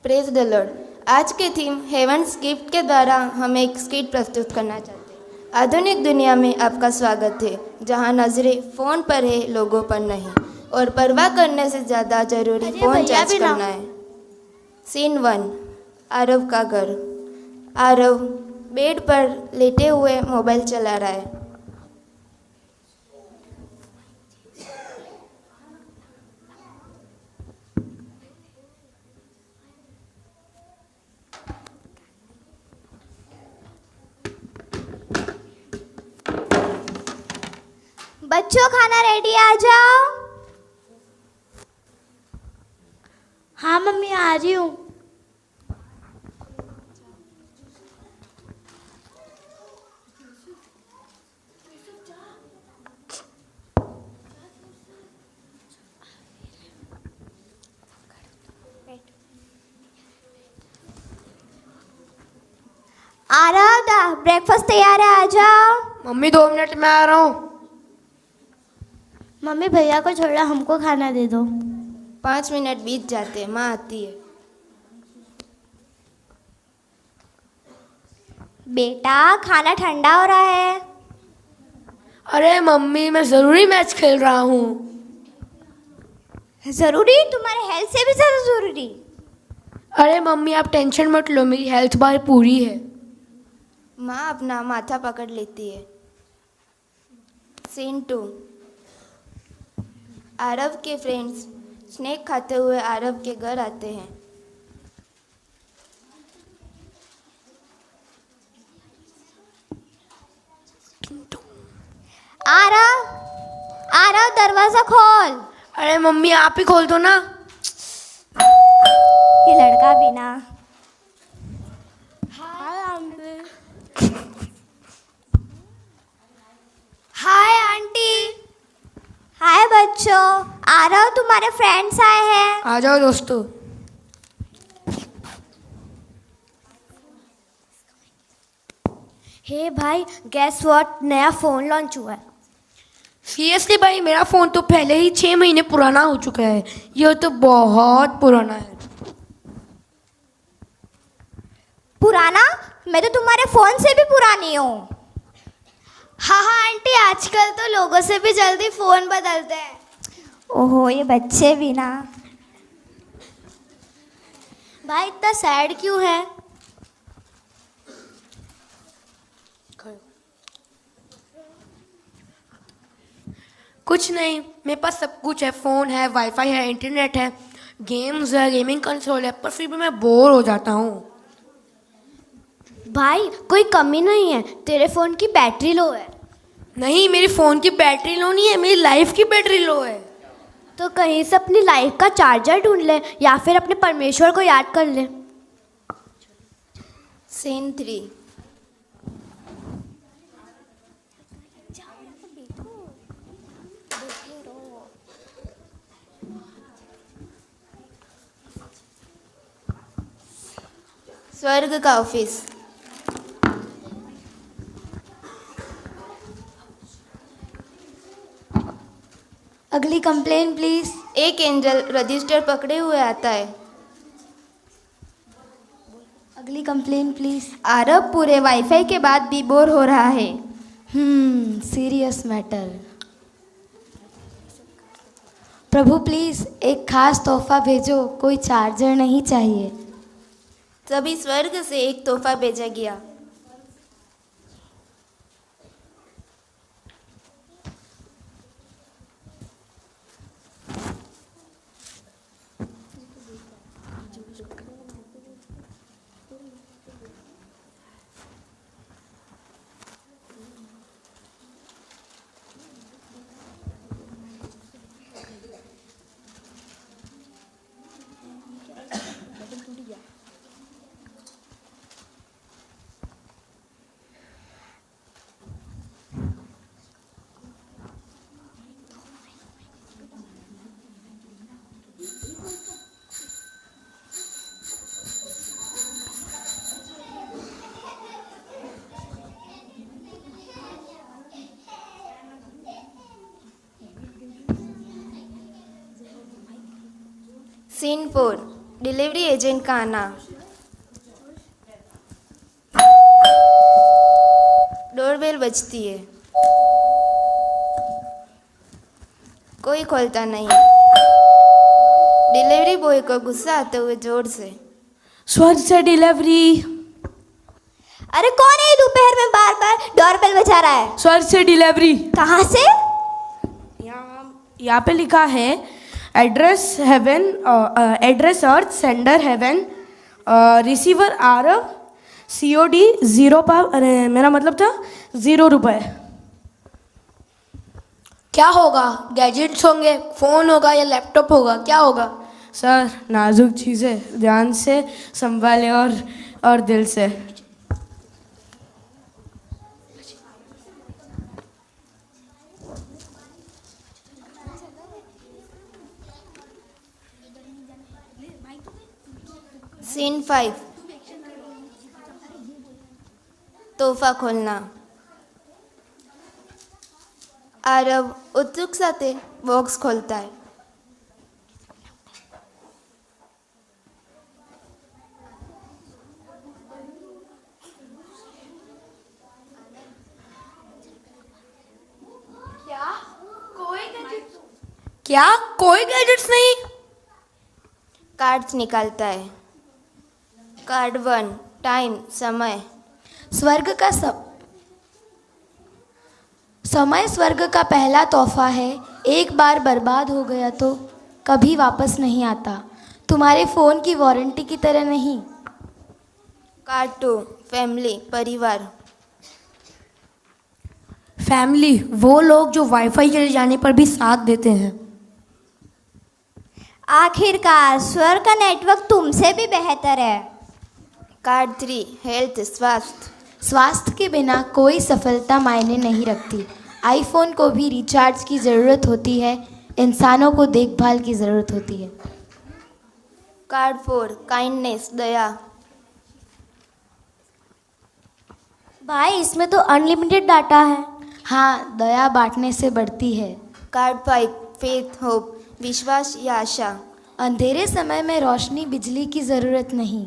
Speaker 1: Praise the Lord. आज के थीम हेवंस गिफ्ट के द्वारा हम एक स्किट प्रस्तुत करना चाहते हैं। आधुनिक दुनिया में आपका स्वागत है, जहां नजरें फ़ोन पर है, लोगों पर नहीं, और परवाह करने से ज़्यादा जरूरी फ़ोन चार्ज करना है। सीन 1, आरव का घर। आरव बेड पर लेटे हुए मोबाइल चला रहा है।
Speaker 11: बच्चों खाना रेडी, आ जाओ। हाँ मम्मी आ रही हूँ। आ रहा था, ब्रेकफास्ट तैयार है, आ जाओ।
Speaker 3: मम्मी 2 मिनट में आ रहा हूँ।
Speaker 11: मम्मी भैया को छोड़ा, हमको खाना दे दो।
Speaker 1: 5 मिनट बीत जाते हैं, माँ आती है।
Speaker 11: बेटा खाना ठंडा हो रहा है।
Speaker 3: अरे मम्मी मैं ज़रूरी मैच खेल रहा हूँ।
Speaker 11: जरूरी? तुम्हारे हेल्थ से भी ज़्यादा जरूरी?
Speaker 3: अरे मम्मी आप टेंशन मत लो, मेरी हेल्थ बार पूरी है।
Speaker 1: माँ अपना माथा पकड़ लेती है। सीन 2, आरव के फ्रेंड्स स्नैक खाते हुए आरव के घर आते हैं।
Speaker 11: आरव, आरव दरवाजा खोल।
Speaker 3: अरे मम्मी आप ही खोल दो ना।
Speaker 11: ये लड़का भी ना। Hi aunty. हाय बच्चों, आरव तुम्हारे फ्रेंड्स आए हैं।
Speaker 3: आ जाओ दोस्तों।
Speaker 11: हे भाई, गेस व्हाट, नया फ़ोन लॉन्च हुआ है।
Speaker 3: सीरियसली भाई, मेरा फ़ोन तो पहले ही 6 महीने पुराना हो चुका है। ये तो बहुत पुराना है।
Speaker 11: पुराना? मैं तो तुम्हारे फ़ोन से भी पुरानी हूँ।
Speaker 12: हाँ हाँ आंटी, आजकल तो लोगों से भी जल्दी फ़ोन बदलते हैं।
Speaker 11: ओहो, ये बच्चे भी ना।
Speaker 12: भाई इतना सैड क्यों है?
Speaker 3: कुछ नहीं, मेरे पास सब कुछ है। फ़ोन है, वाईफाई है, इंटरनेट है, गेम्स है, गेमिंग कंसोल है, पर फिर भी मैं बोर हो जाता हूँ।
Speaker 11: भाई कोई कमी नहीं है, तेरे फ़ोन की बैटरी लो है।
Speaker 3: नहीं, मेरी फ़ोन की बैटरी लो नहीं है, मेरी लाइफ की बैटरी लो है।
Speaker 11: तो कहीं से अपनी लाइफ का चार्जर ढूंढ ले या फिर अपने परमेश्वर को याद कर ले।
Speaker 1: सीन 3, स्वर्ग का ऑफिस।
Speaker 11: अगली कंप्लेन प्लीज।
Speaker 1: एक एंजल रजिस्टर पकड़े हुए आता है।
Speaker 11: अगली कंप्लेन प्लीज।
Speaker 1: आरव पूरे वाईफाई के बाद भी बोर हो रहा है।
Speaker 11: Serious matter. प्रभु प्लीज एक खास तोहफा भेजो, कोई चार्जर नहीं चाहिए।
Speaker 1: तभी स्वर्ग से एक तोहफा भेजा गया।
Speaker 12: सीन 4 डिलीवरी एजेंट का आना। डोरबेल बजती है, कोई खोलता नहीं। डिलीवरी बॉय को गुस्सा आते हुए जोर से,
Speaker 3: स्वर्ग से डिलीवरी।
Speaker 12: अरे कौन है दोपहर में बार बार डोरबेल बजा रहा है?
Speaker 3: स्वर्ग से डिलीवरी।
Speaker 12: कहाँ से?
Speaker 3: यहाँ पे लिखा है address heaven, address earth, sender heaven, receiver Aarav, COD 0 पाव। अरे मेरा मतलब था 0 रुपए। क्या होगा? गैजेट्स होंगे, फ़ोन होगा या लैपटॉप होगा, क्या होगा? सर नाजुक चीज़ें ध्यान से संभाले और दिल से।
Speaker 12: सीन 5 तोहफा खोलना। आरव उत्सुकता से बॉक्स खोलता है।
Speaker 3: क्या कोई गैजेट्स नहीं?
Speaker 12: कार्ड्स निकालता है। कार्ड 1 टाइम समय।
Speaker 1: स्वर्ग का समय स्वर्ग का पहला तोहफा है। एक बार बर्बाद हो गया तो कभी वापस नहीं आता, तुम्हारे फ़ोन की वारंटी की तरह नहीं।
Speaker 12: कार्ड 2 फैमिली परिवार।
Speaker 3: फैमिली वो लोग जो वाईफाई चले जाने पर भी साथ देते हैं।
Speaker 12: आखिरकार स्वर्ग का नेटवर्क तुमसे भी बेहतर है। कार्ड 3 हेल्थ
Speaker 1: स्वास्थ्य के बिना कोई सफलता मायने नहीं रखती। आईफोन को भी रिचार्ज की ज़रूरत होती है, इंसानों को देखभाल की ज़रूरत होती है।
Speaker 12: कार्ड 4 काइंडनेस दया।
Speaker 11: भाई इसमें तो अनलिमिटेड डाटा है।
Speaker 1: हाँ, दया बांटने से बढ़ती है।
Speaker 12: कार्ड 5 फेथ होप विश्वास या आशा।
Speaker 1: अंधेरे समय में रोशनी बिजली की ज़रूरत नहीं।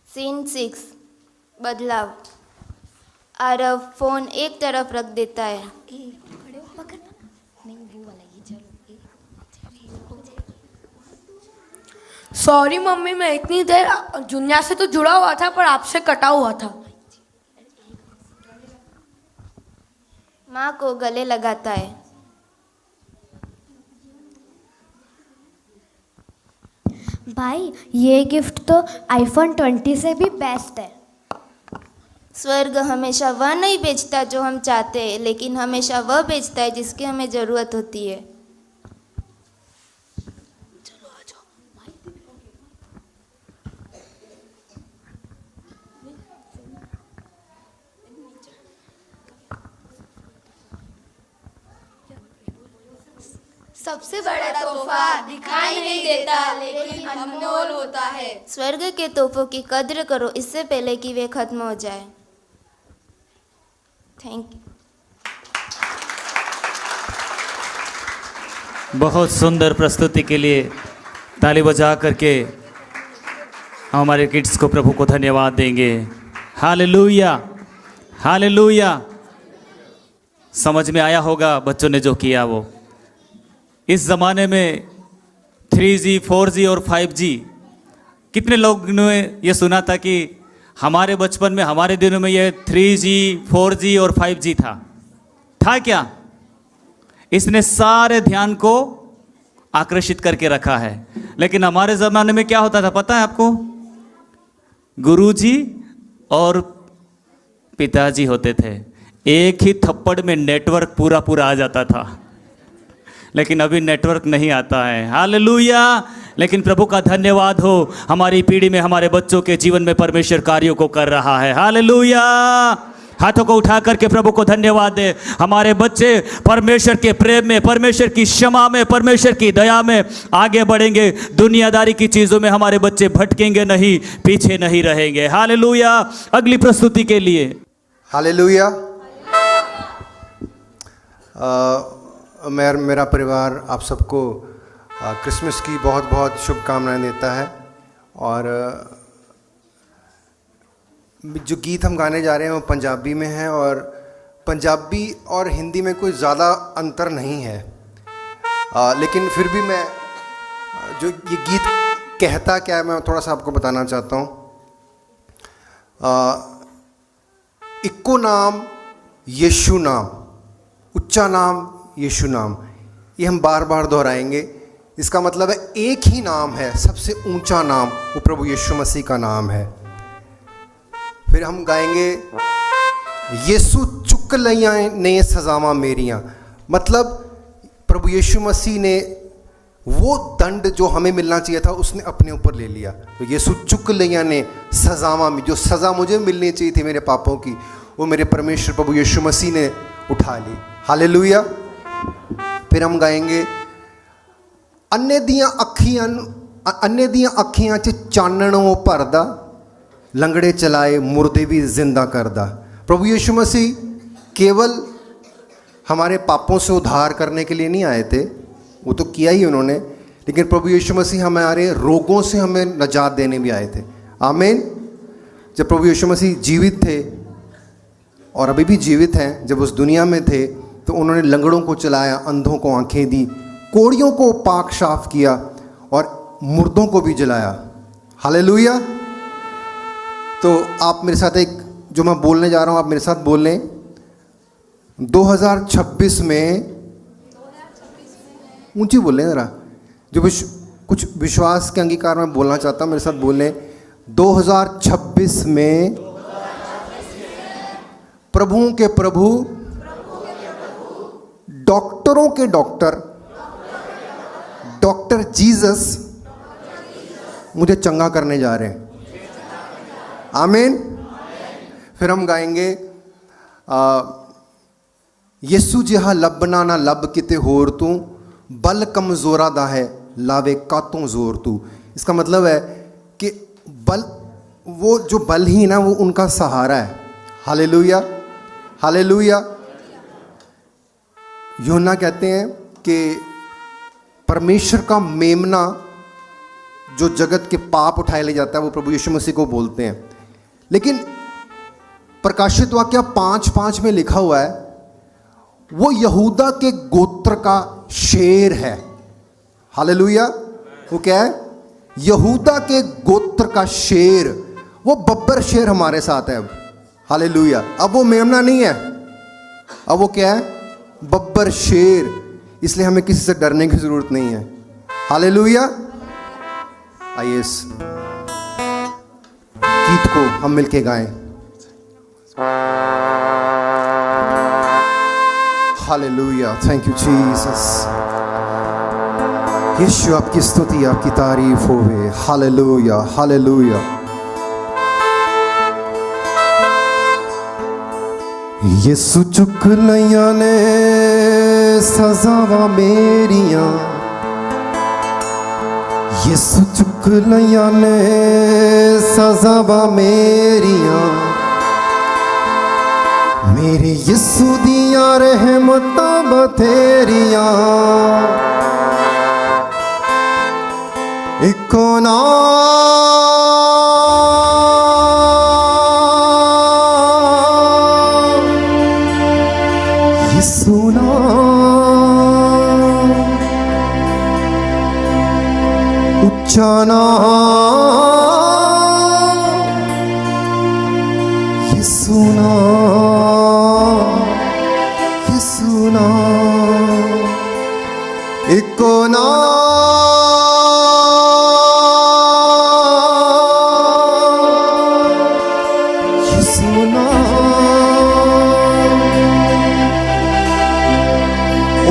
Speaker 12: सीन 6 बदलाव। आरव फोन एक तरफ रख देता है।
Speaker 3: सॉरी मम्मी, मैं इतनी देर दुनिया से तो जुड़ा हुआ था पर आपसे कटा हुआ था।
Speaker 12: माँ को गले लगाता है।
Speaker 11: भाई ये गिफ्ट तो आईफोन 20 से भी बेस्ट है।
Speaker 12: स्वर्ग हमेशा वह नहीं बेचता जो हम चाहते हैं, लेकिन हमेशा वह बेचता है जिसकी हमें ज़रूरत होती है।
Speaker 10: सबसे बड़ा तोहफा दिखाई नहीं देता लेकिन अनमोल होता है।
Speaker 12: स्वर्ग के तोहफों की कद्र करो इससे पहले कि वे खत्म हो जाए। Thank you.
Speaker 8: बहुत सुंदर प्रस्तुति के लिए ताली बजा करके हम हमारे किड्स को प्रभु को धन्यवाद देंगे। Hallelujah, hallelujah. समझ में आया होगा बच्चों ने जो किया वो। इस ज़माने में 3G, 4G और 5G, कितने लोग ने ये सुना था कि हमारे बचपन में, हमारे दिनों में ये 3G, 4G और 5G था क्या? इसने सारे ध्यान को आकर्षित करके रखा है। लेकिन हमारे ज़माने में क्या होता था पता है आपको? गुरुजी और पिताजी होते थे, एक ही थप्पड़ में नेटवर्क पूरा आ जाता था। लेकिन अभी नेटवर्क नहीं आता है। हालेलुया। लेकिन प्रभु का धन्यवाद हो, हमारी पीढ़ी में हमारे बच्चों के जीवन में परमेश्वर कार्यों को कर रहा है। हालेलुया। हाथों को उठा करके प्रभु को धन्यवाद दे। हमारे बच्चे परमेश्वर के प्रेम में, परमेश्वर की क्षमा में, परमेश्वर की दया में आगे बढ़ेंगे। दुनियादारी की चीज़ों में हमारे बच्चे भटकेंगे नहीं, पीछे नहीं रहेंगे। हालेलुया। अगली प्रस्तुति के लिए
Speaker 13: हालेलुया। मेरा परिवार आप सबको क्रिसमस की बहुत बहुत शुभकामनाएं देता है। और जो गीत हम गाने जा रहे हैं वो पंजाबी में है, और पंजाबी और हिंदी में कोई ज़्यादा अंतर नहीं है, लेकिन फिर भी मैं जो ये गीत कहता क्या है मैं थोड़ा सा आपको बताना चाहता हूँ। इक्को नाम यीशु नाम, उच्चा नाम यीशु नाम, ये हम बार बार दोहराएंगे। इसका मतलब है एक ही नाम है, सबसे ऊंचा नाम वो प्रभु यीशु मसीह का नाम है। फिर हम गाएंगे यीशु चुक लियां ने सजावां मेरियां, मतलब प्रभु यीशु मसीह ने वो दंड जो हमें मिलना चाहिए था उसने अपने ऊपर ले लिया। तो यीशु चुक लियां ने सजावां, जो सज़ा मुझे मिलनी चाहिए थी मेरे पापों की, वो मेरे परमेश्वर प्रभु यीशु मसीह ने उठा ली। हालेलुया। फिर हम गाएंगे अन्ने दियां अखियां च चानण वो भरदा, लंगड़े चलाए मुर्दे भी जिंदा करदा। प्रभु यीशु मसीह केवल हमारे पापों से उद्धार करने के लिए नहीं आए थे, वो तो किया ही उन्होंने, लेकिन प्रभु यीशु मसीह हमारे रोगों से हमें निजात देने भी आए थे। आमीन। जब प्रभु यीशु मसीह जीवित थे और अभी भी जीवित हैं, जब उस दुनिया में थे तो उन्होंने लंगड़ों को चलाया, अंधों को आंखें दी, कोड़ियों को पाक साफ किया और मुर्दों को भी जलाया। हालेलुया। तो आप मेरे साथ एक जो मैं बोलने जा रहा हूँ आप मेरे साथ बोल लें। 2026 में ऊंची बोल लें ज़रा, जो कुछ विश्वास के अंगीकार में बोलना चाहता हूँ मेरे साथ बोल लें। 2026 में प्रभुओं के प्रभु, डॉक्टरों के डॉक्टर, डॉक्टर जीसस मुझे चंगा करने जा रहे हैं। आमीन। फिर हम गाएंगे यीशु जिहा लबना ना लब किते होर तू, बल कमजोरा दा है लावे कातों जोर तू। इसका मतलब है कि बल, वो जो बल ही ना वो उनका सहारा है। Hallelujah, hallelujah. यूहन्ना कहते हैं कि परमेश्वर का मेमना जो जगत के पाप उठाए ले जाता है वो प्रभु यीशु मसीह को बोलते हैं। लेकिन प्रकाशित वाक्य 5:5 में लिखा हुआ है वो यहूदा के गोत्र का शेर है। हालेलुया। वो क्या है? यहूदा के गोत्र का शेर, वो बब्बर शेर हमारे साथ है अब। हालेलुया। अब वो मेमना नहीं है, अब वो क्या है? बब्बर शेर। इसलिए हमें किसी से डरने की जरूरत नहीं है। हालेलुया। आइए इस गीत को हम मिलके गाएं। हालेलुया। Thank you Jesus. यीशु आपकी स्तुति, आपकी तारीफ होवे। Hallelujah, hallelujah. यीशु चुक लियां ने सजावां मेरियां, यीशु चुक लियां ने सजावां मेरियां, मेरे यीशु दियां रहमतां बथेरियां, इको नाम यीशु नाम, उच्चा नाम यीशु नाम, यीशु नाम, इको नाम यीशु नाम,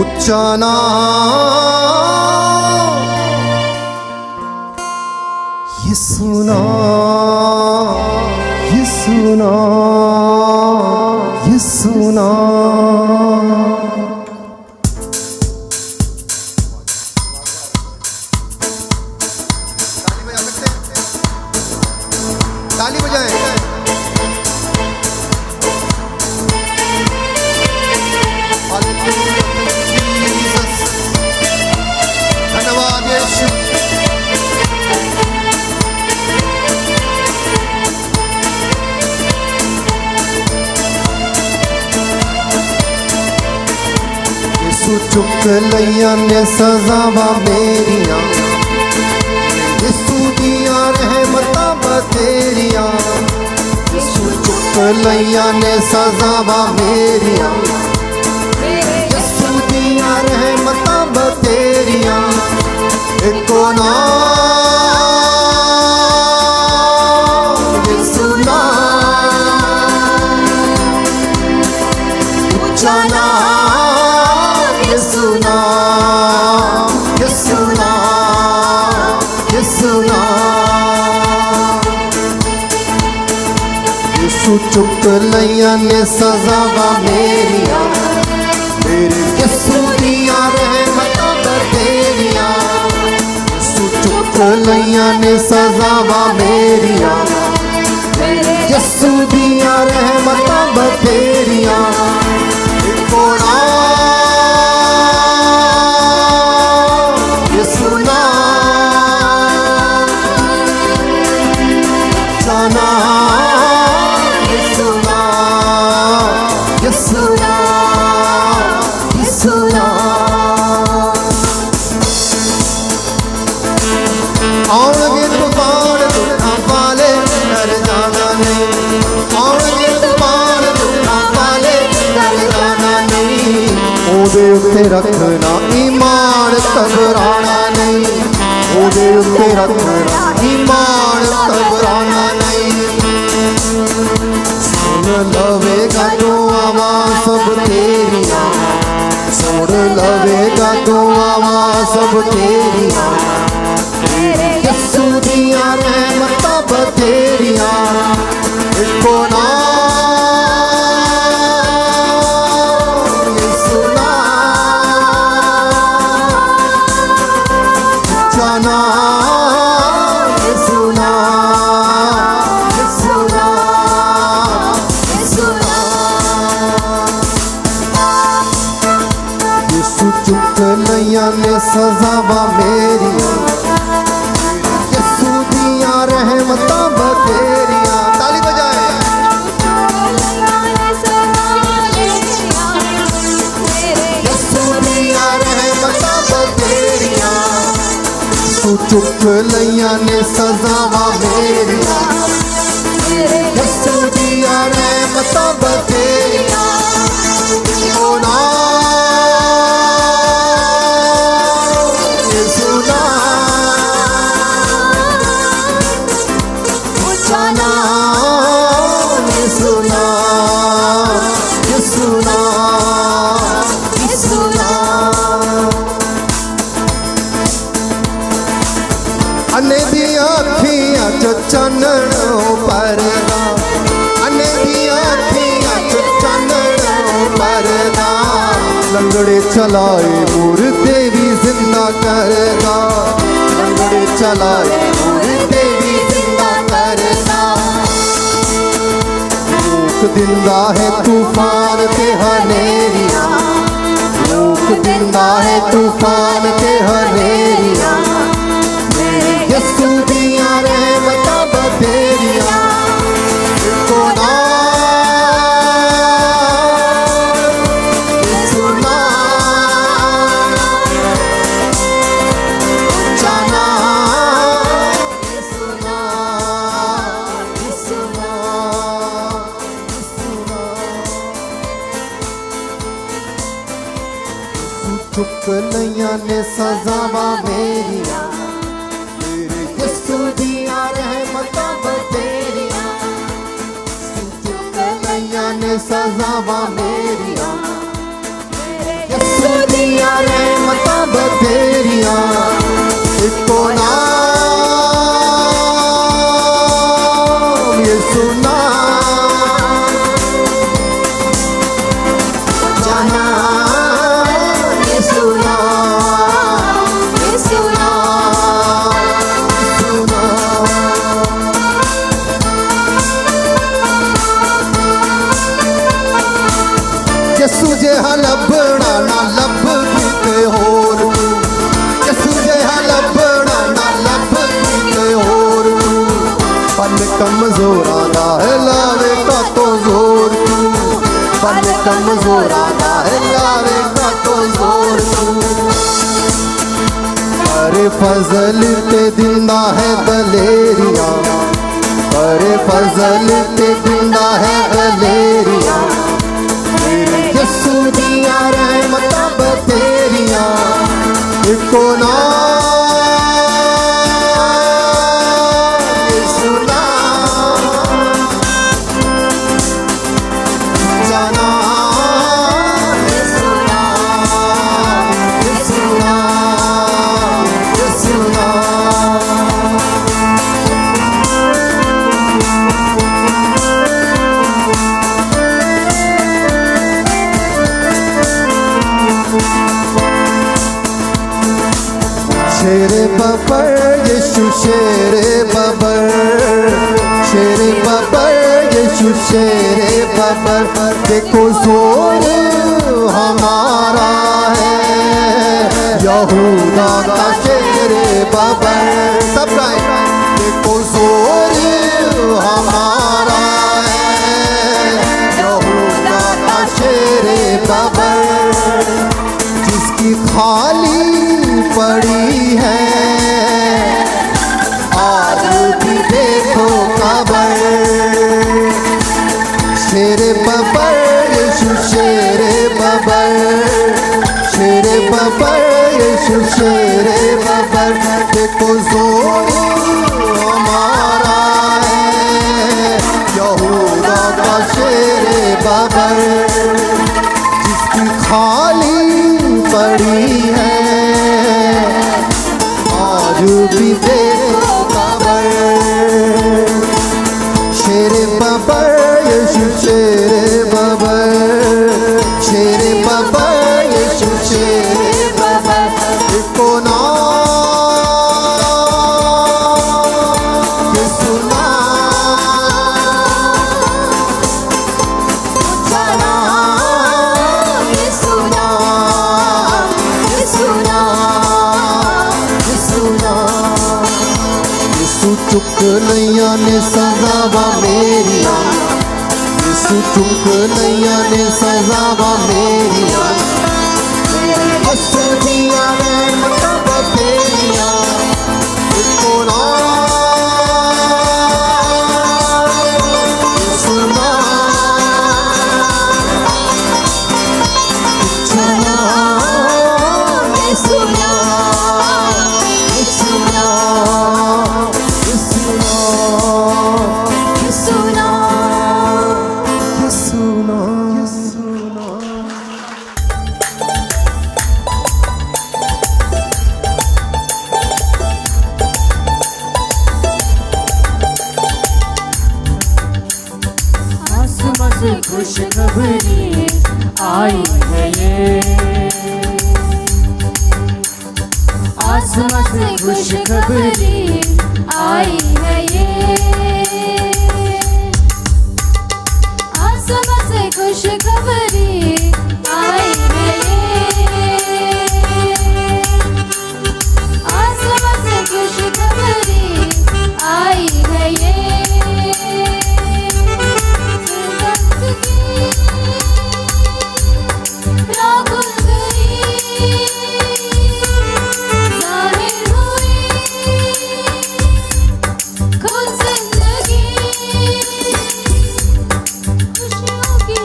Speaker 13: उच्चा नाम यीशु नाम, यीशु नाम, यीशु नाम। ताली बजाएं। धन्यवाद यीशु चुक लईया ने सजावा मेरिया, यीशु दिया रहमतां बतेरिया, यीशु चुक लईया ने सजावा मेरिया, यीशु दिया रहमतां बतेरिया। इको नाम यीशु नाम, ऊंचा नाम यीशु नाम, यीशु नाम, यीशु नाम। यीशु चुक लईया ने सजावा मेरिया, मेरे यीशु दिया रहमतां बतेरिया, यीशु चुक लईया ने सजावा मेरिया, मेरे यीशु दिया रहमतां बतेरिया। इको नाम यीशु नाम, ऊंचा नाम यीशु नाम, यीशु नाम, यीशु नाम। आओगे तूफान दुखा वाले डर जाना नहीं, आओगे तूफान दुखा वाले डर जाना नहीं। ओदे उत्ते रखना ईमान घबराना नहीं, ओदे उत्ते रखना ईमान घबराना नहीं। सुन लवेगा दुआवां सब तेरिया, सुन लवेगा दुआवां सब तेरिया, यीशु दिया रहमतां बतेरिया। इको नाम यीशु नाम, ऊंचा नाम यीशु नाम, यीशु नाम, यीशु नाम। यीशु चुक लईया ने सजावा मेरिया, यीशु दिया रहमतां बतेरिया। ताली बजाए। यीशु दिया रहमतां बतेरिया, यीशु चुक लईया ने सजावा मेरिया, यीशु दिया रहमतां बतेरिया। इको नाम यीशु नाम, ऊंचा नाम यीशु नाम, यीशु नाम, यीशु नाम। अने दिया अखियां च चन्नण परदा, अने दिया अखियां च चन्नण परदा। लंगड़े चलाए मुर्दे भी जिंदा करदा, लंगड़े चलाए मुर्दे भी जिंदा करदा। रोक दिंदा है तूफान ते हनेरिया, रोक दिंदा है तूफान ते हनेरिया, मेरे यीशु दिया रहमतां बतेरिया। इको नाम यीशु नाम, ऊंचा नाम यीशु नाम, यीशु नाम, यीशु नाम। यीशु चुक लईया ने सजावा मेरिया, मेरे यीशु दिया रहमतां बतेरिया, यीशु चुक लईया ने सजावा मेरिया, यीशु दिया रहमतां बतेरिया। इको नाम यीशु नाम, ऊंचा नाम यीशु नाम, यीशु नाम, यीशु नाम। यीशु जिहा लभना ना लभ किते होर तू, यीशु जिहा लभना ना लभ किते होर तू। पल कमजोरां दा है लावे कातो जोर तू, पल कमजोरां दा है लावे कातो जोर फजल ते दिंदा है दलेरियां, करे फजल ते दिंदा है दलेरियां, मेरे यसू दिया रहमतां बतेरियां, इको नाम यसू नाम, जाना यसू नाम, यसू नाम, यसू नाम। शेरे बबर यीशु शेरे बबर, शेरे बबर यीशु शेरे बबर, देखो जोर हमारा है यहूदा का शेरे बबर। सब गाएं, देखो जोर हमारा है यहूदा का शेरे बबर, जिसकी खाली पड़ी है आज भी देखो कबर। शेरे बबर यीशु शेरे बबर, शेरे बबर यीशु शेरे बबर, देखो जोर हमारा है यहूदा का शेरे बबर, जिसकी खाली पड़ी है आज भी देखो कबर। शेरे बबर यीशु शेरे बबर, शेरे बबर यीशु शेरे बबर, इको नाम यसू नाम, जाना यसू नाम, यसू नाम, यसू नाम। यसू चुक नैया ने सजावा मेरिया, यसू चुक नैया ने सजावा मेरिया, यसू दिया रहमतां बतेरियां, इको नाम यसू नाम, जाना यसू नाम, यसू नाम, यसू नाम, यसू नाम, यसू नाम, यसू नाम।
Speaker 2: आसमां से खुशखबरी आई है ये, आसमां से खुशखबरी आई है ये, आसमां से खुशखबरी आई है ये, आसमां से खुशखबरी आई है ये, राह खुल गई, जाहिर हुई खुद जिंदगी, खुशियों की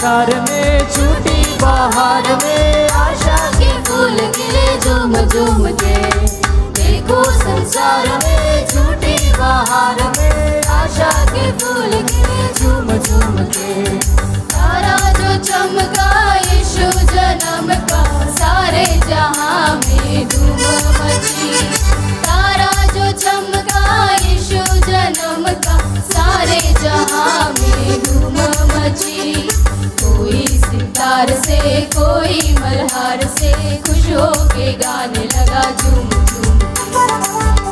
Speaker 2: संसार में झूठी बाहर में आशा के फूल खिले झूम झूम के। देखो संसार में झूठी बाहर में आशा के फूल खिले झूम झूम के। तारा जो चमका यीशु जन्म का सारे जहां में धूम मची। तारा जो चमका यीशु जन्म का सारे जहां में धूम मची। कोई सितार से कोई मल्हार से खुश हो के गाने लगा झूम झूम के।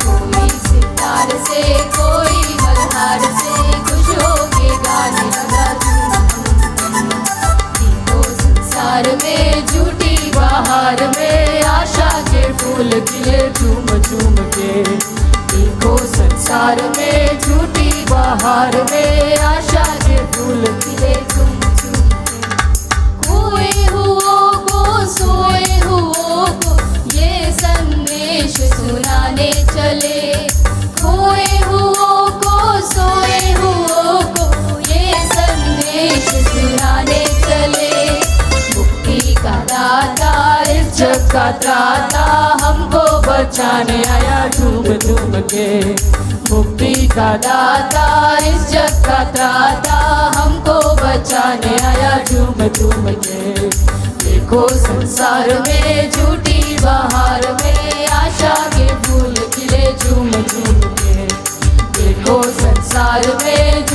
Speaker 2: कोई सितार से कोई मल्हार से खुश हो के गाने लगा झूम झूम के। देखो संसार में झूठी बाहर में आशा के फूल खिले झूम झूम के। देखो संसार में झूठी बाहर में आशा के फूल खिले झूम झूम के। खोए हुओं को सोए हुओं को ये संदेश सुनाने चले। खोए हुओं को सोए हुओं को ये संदेश सुनाने चले। मुक्ति का दाता इस जग का त्राता हमको बचाने आया झूम झूम के। मुक्ति का दाता इस जग का त्राता हमको बचाने आया झूम झूम के। देखो संसार में झूठी बाहर में आशा के फूल खिले झूम झूम के। देखो संसार में